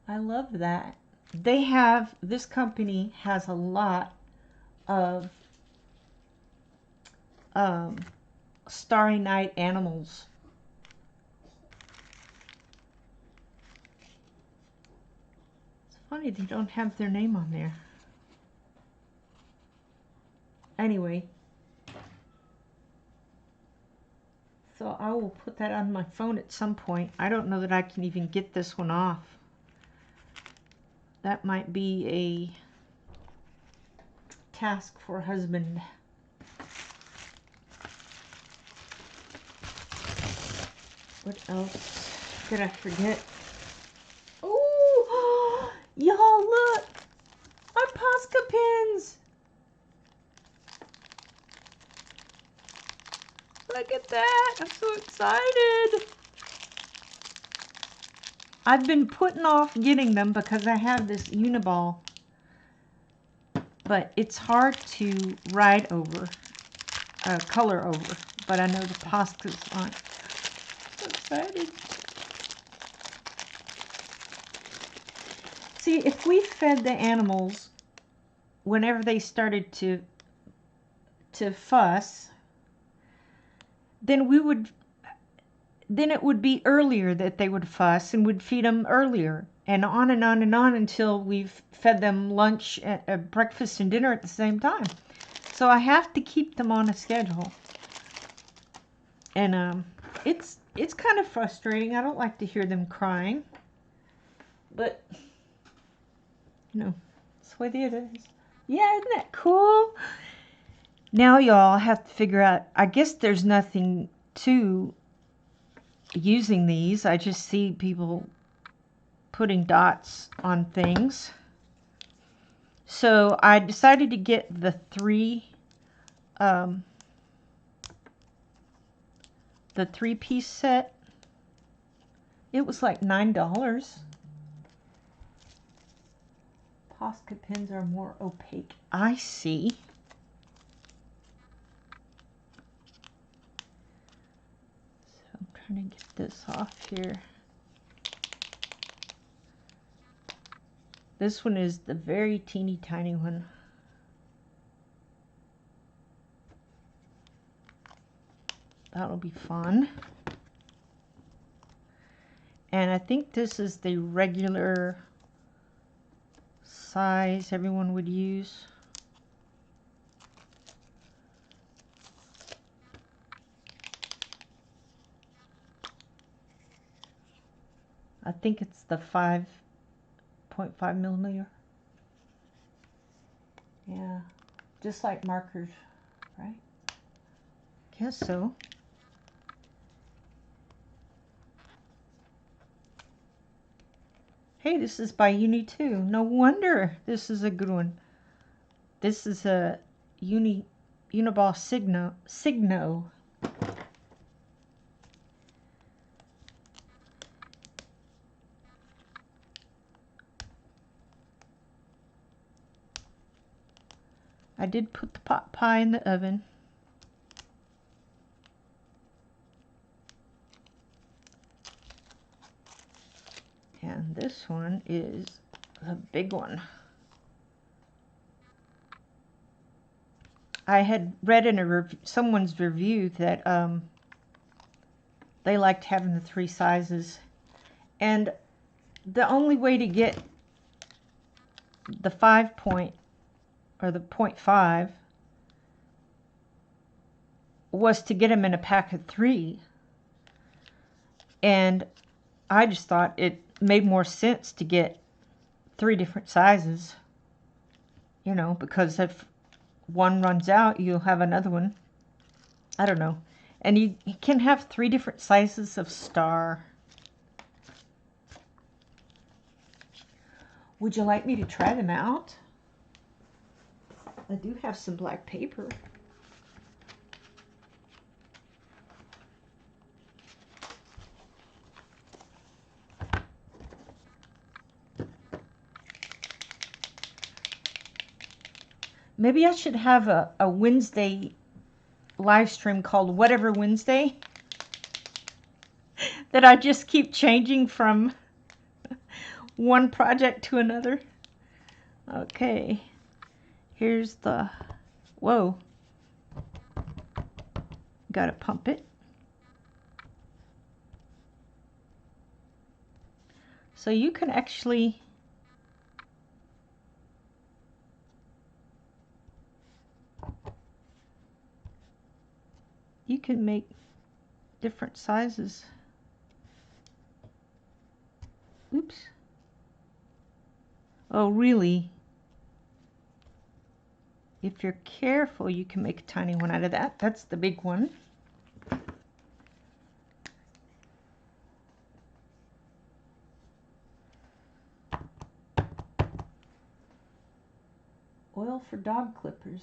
I love that. This company has a lot of starry night animals. It's funny they don't have their name on there. Anyway, so I will put that on my phone at some point. I don't know that I can even get this one off. That might be a task for husband. What else? Did I forget? Oh, y'all look! Our Posca Pins! Look at that! I'm so excited! I've been putting off getting them because I have this Uniball. But it's hard to write over, color over. But I know the Poscas aren't. So excited. See, if we fed the animals whenever they started to fuss, then it would be earlier that they would fuss, and would feed them earlier, and on and on and on until we've fed them lunch, breakfast and dinner at the same time. So I have to keep them on a schedule, and it's kind of frustrating. I don't like to hear them crying, but you know, that's the way it is. Yeah, isn't that cool? Now y'all have to figure out, I guess there's nothing to using these. I just see people putting dots on things. So I decided to get the three-piece set. It was like $9. Posca pins are more opaque. I see. So I'm trying to get this off here. This one is the very teeny tiny one. That'll be fun. And I think this is the regular size everyone would use. I think it's the 5.5 millimeter. Yeah, just like markers, right? Guess so. Hey, this is by Uni too. No wonder this is a good one. This is a Uniball Signo. I did put the pot pie in the oven. And this one is a big one. I had read in someone's review that they liked having the 3 sizes. And the only way to get the 5 point or the 0.5 was to get them in a pack of 3. And I just thought it made more sense to get 3 different sizes, you know, because if one runs out, you'll have another one. I don't know. And you can have 3 different sizes of star. Would you like me to try them out? I do have some black paper. Maybe I should have a Wednesday live stream called Whatever Wednesday that I just keep changing from one project to another. Okay, here's the, whoa, gotta pump it. So you can actually make different sizes. Oops. Oh, really? If you're careful, you can make a tiny one out of that. That's the big one. Oil for dog clippers.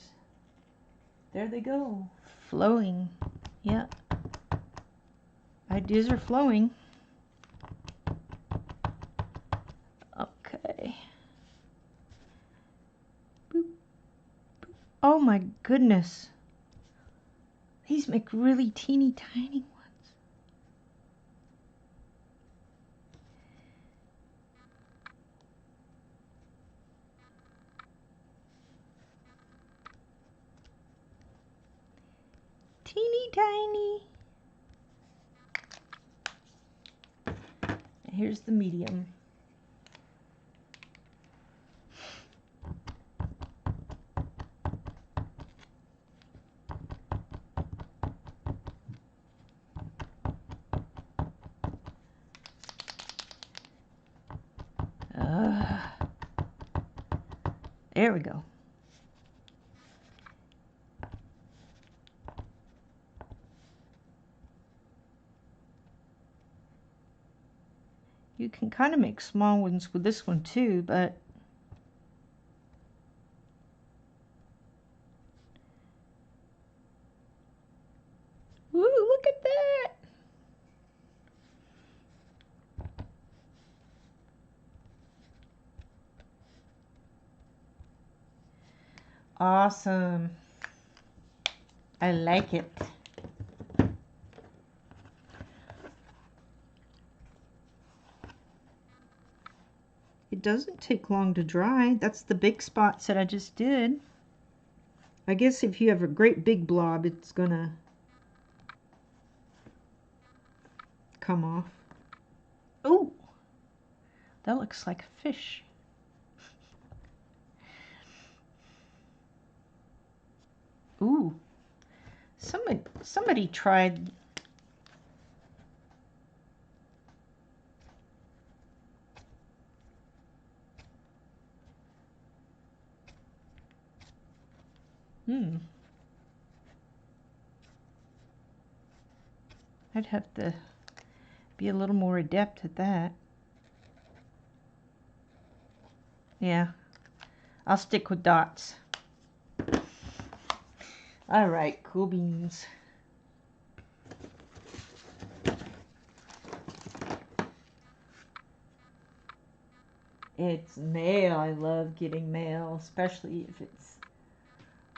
There they go. Flowing. Yeah. Ideas are flowing. Okay. Boop. Boop. Oh my goodness. These make really teeny tiny ones. Teeny tiny. Here's the medium. There we go. You can kind of make small ones with this one too, but ooh, look at that. Awesome. I like it. It doesn't take long to dry. That's the big spots that I just did. I guess if you have a great big blob, it's gonna come off. Oh, that looks like a fish. Ooh, somebody tried. I'd have to be a little more adept at that. Yeah, I'll stick with dots. All right, cool beans. It's mail. I love getting mail, especially if it's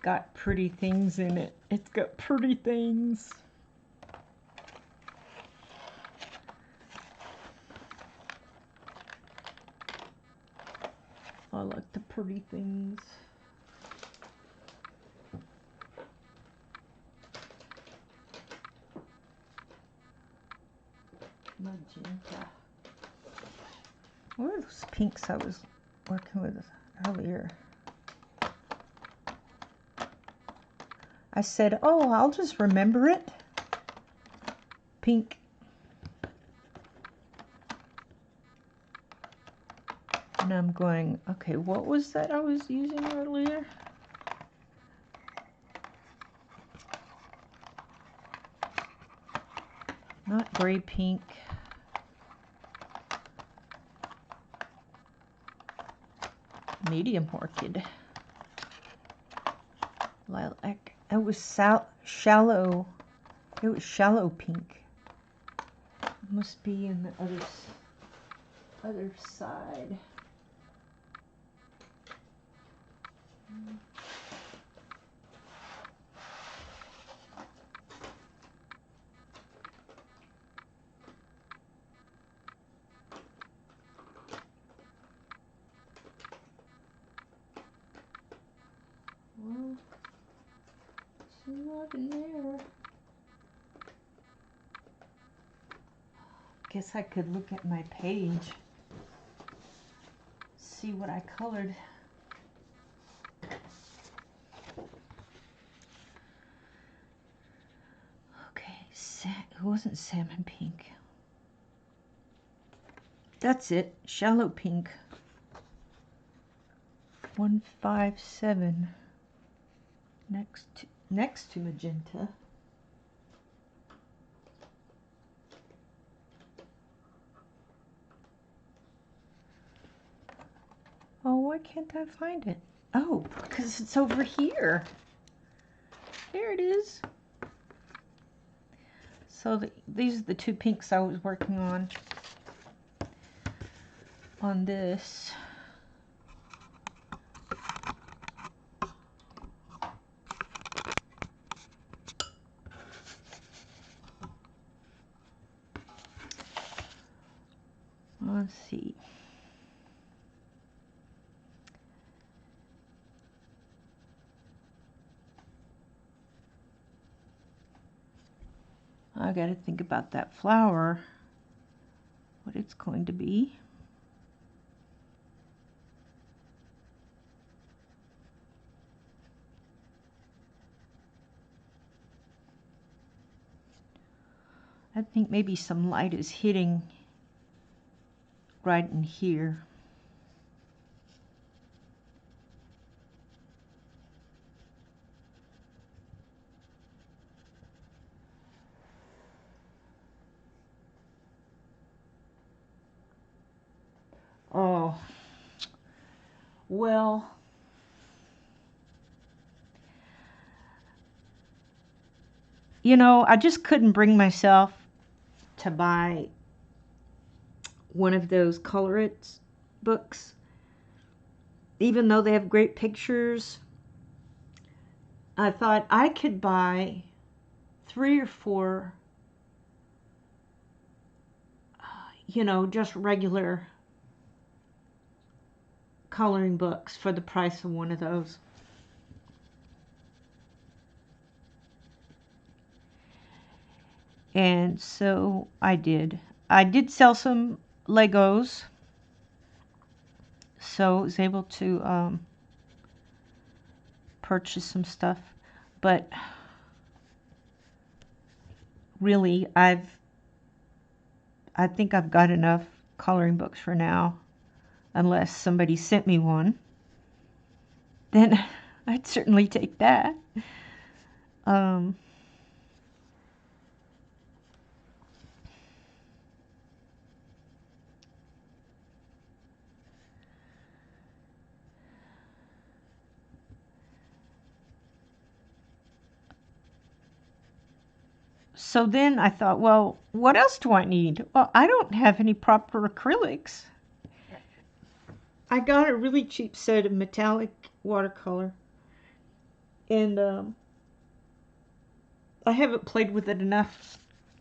got pretty things in it. It's got pretty things. I like the pretty things. Magenta. What are those pinks I was working with earlier? I said, oh, I'll just remember it. Pink. And I'm going, okay, what was that I was using earlier? Not gray pink. Medium orchid. Lilac. It was shallow. It was shallow pink. It must be in the other side. Well, it's not in there. Guess I could look at my page, see what I colored. Okay, it wasn't salmon pink. That's it, shallow pink. 157. Next to magenta. Oh, why can't I find it? Oh, because it's over here. There it is. So these are the two pinks I was working on this. Let's see. I got to think about that flower, what it's going to be. I think maybe some light is hitting right in here. Oh, well, you know, I just couldn't bring myself to buy one of those color it books. Even though they have great pictures, I thought I could buy 3 or 4, you know, just regular coloring books for the price of one of those. And so I did. I did sell some Legos, so I was able to purchase some stuff. But really, I think I've got enough coloring books for now, unless somebody sent me one. Then I'd certainly take that. So then I thought, well, what else do I need? Well, I don't have any proper acrylics. I got a really cheap set of metallic watercolor, and I haven't played with it enough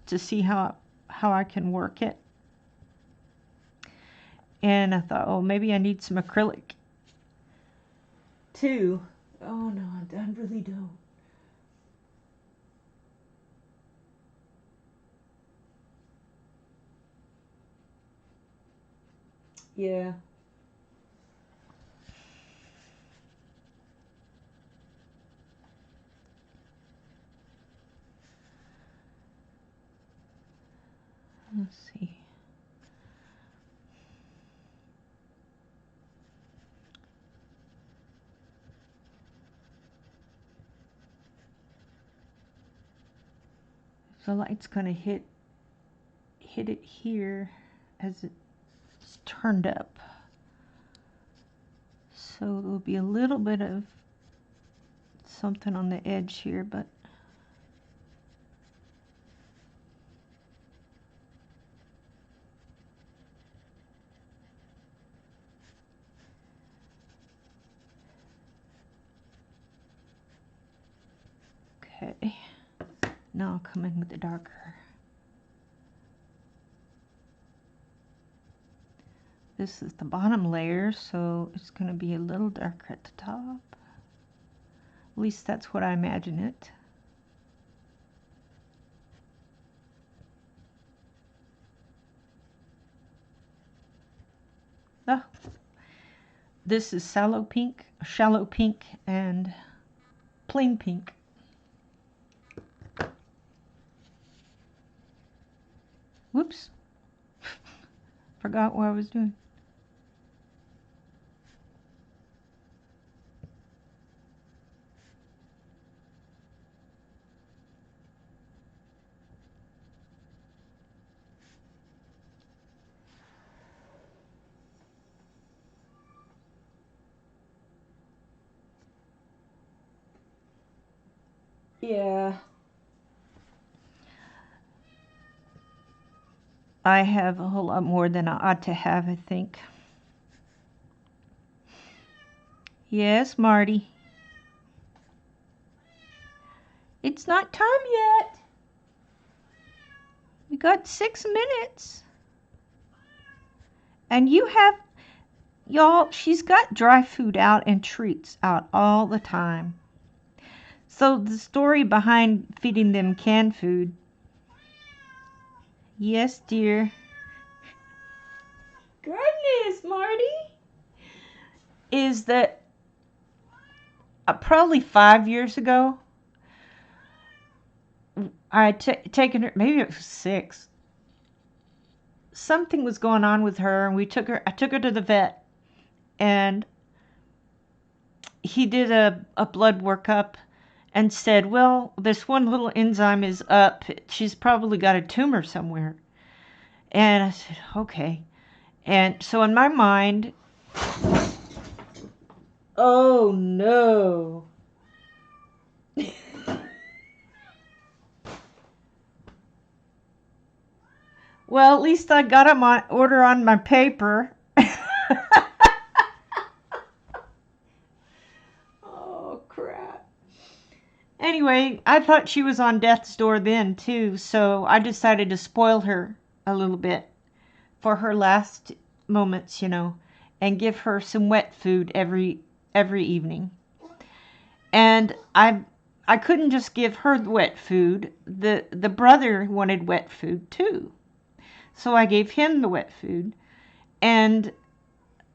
to see how I can work it. And I thought, oh, maybe I need some acrylic too. Oh no, I really don't. Yeah. Let's see. The light's gonna hit it here as it's turned up. So there'll be a little bit of something on the edge here, but okay. Now I'll come in with the darker. This is the bottom layer, so it's going to be a little darker at the top. At least that's what I imagine it. Oh, this is Sallow Pink, Shallow Pink, and Plain Pink. Whoops. Forgot what I was doing. Yeah. I have a whole lot more than I ought to have, I think. Yes, Marty. It's not time yet. We got 6 minutes. And you have, y'all, she's got dry food out and treats out all the time. So the story behind feeding them canned food. Yes, dear. Goodness, Marty. Is that probably 5 years ago, I had taken her, maybe it was 6. Something was going on with her, and I took her to the vet, and he did a blood workup and said, well, this one little enzyme is up. She's probably got a tumor somewhere. And I said, okay. And so in my mind, oh no. Well, at least I got him on order on my paper. Oh, crap. Anyway, I thought she was on death's door then, too, so I decided to spoil her a little bit for her last moments, and give her some wet food every evening. And I couldn't just give her the wet food. The brother wanted wet food, too. So I gave him the wet food. And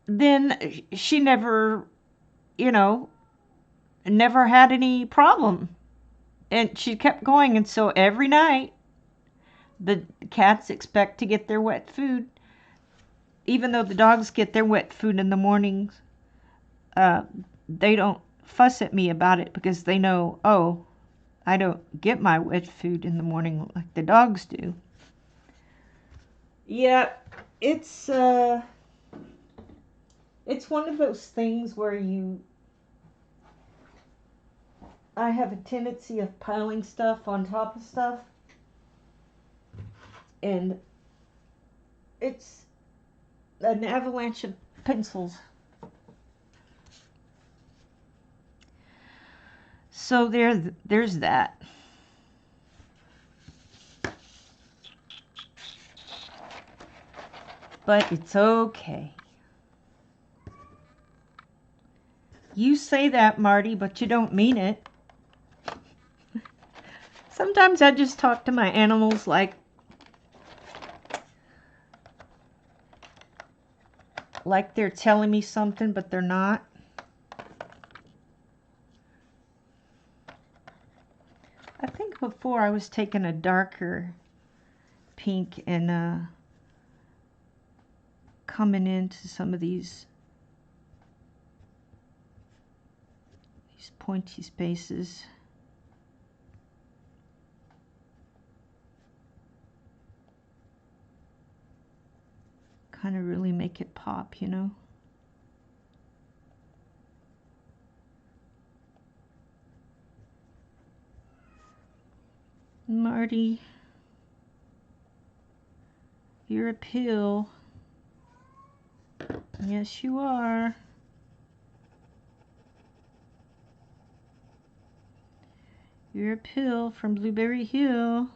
then she never, never had any problem. And she kept going. And so every night, the cats expect to get their wet food. Even though the dogs get their wet food in the mornings, they don't fuss at me about it because they know, oh, I don't get my wet food in the morning like the dogs do. Yeah, it's one of those things where I have a tendency of piling stuff on top of stuff, and it's an avalanche of pencils. So there's that. But it's okay. You say that, Marty, but you don't mean it. Sometimes I just talk to my animals like they're telling me something, but they're not. I think before I was taking a darker pink and coming into some of these pointy spaces. Kind of really make it pop, Marty, you're a pill. Yes, you are. You're a pill from Blueberry Hill.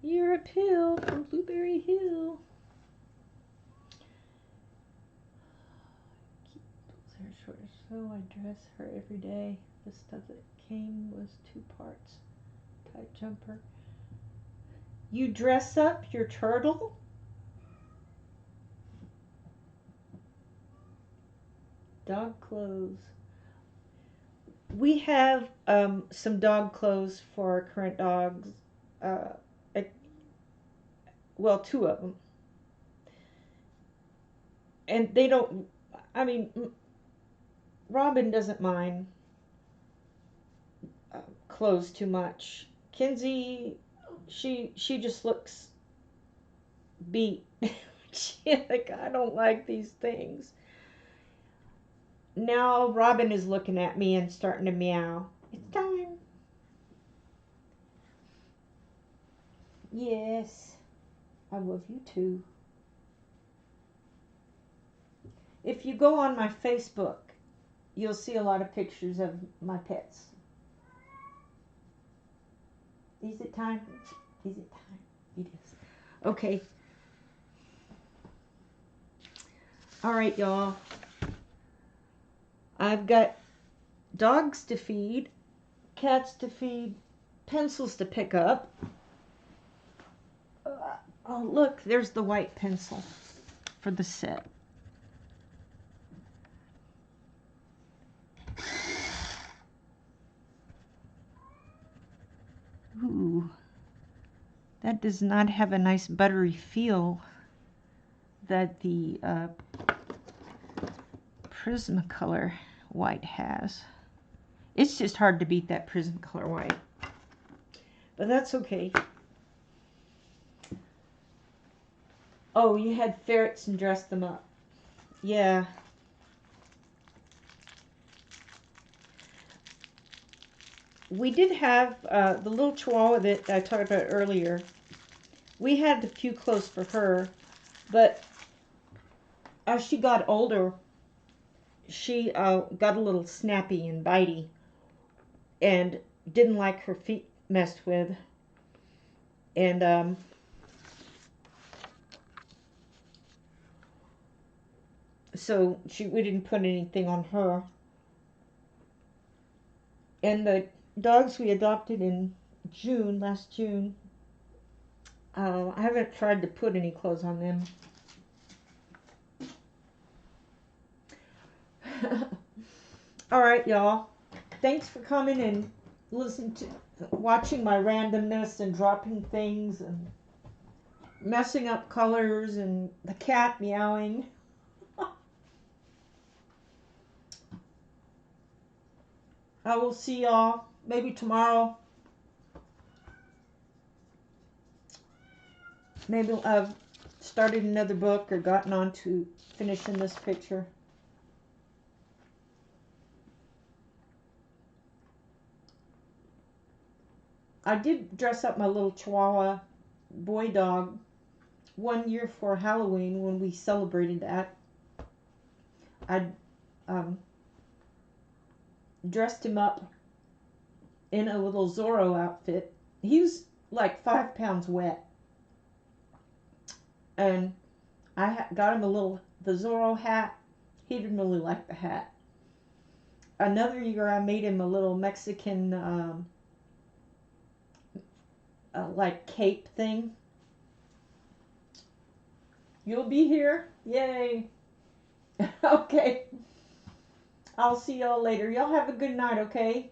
You're a pill from Blueberry Hill. Keep those hair short, so I dress her every day. The stuff that came was 2 parts. Tight jumper. You dress up your turtle? Dog clothes. We have some dog clothes for our current dogs. Well, 2 of them. And they don't, I mean, Robin doesn't mind clothes too much. Kinsey, she just looks beat. She's like, I don't like these things. Now Robin is looking at me and starting to meow. It's time. Yes, I love you too. If you go on my Facebook, you'll see a lot of pictures of my pets. Is it time? Is it time? It is. Okay. All right, y'all. I've got dogs to feed, cats to feed, pencils to pick up. Oh, look, there's the white pencil for the set. Ooh, that does not have a nice buttery feel that the Prismacolor white has. It's just hard to beat that Prismacolor white, but that's okay. Oh, you had ferrets and dressed them up. Yeah. We did have the little chihuahua that I talked about earlier. We had a few clothes for her, but as she got older, she got a little snappy and bitey and didn't like her feet messed with. And so we didn't put anything on her. And the dogs we adopted in last June, I haven't tried to put any clothes on them. All right, y'all. Thanks for coming and watching my randomness and dropping things and messing up colors and the cat meowing. I will see y'all maybe tomorrow. Maybe I've started another book or gotten on to finishing this picture. I did dress up my little Chihuahua boy dog 1 year for Halloween when we celebrated that. I dressed him up in a little Zorro outfit. He was like 5 pounds wet. And I got him the Zorro hat. He didn't really like the hat. Another year I made him a little Mexican like cape thing. You'll be here? Yay. Okay. I'll see y'all later. Y'all have a good night, okay?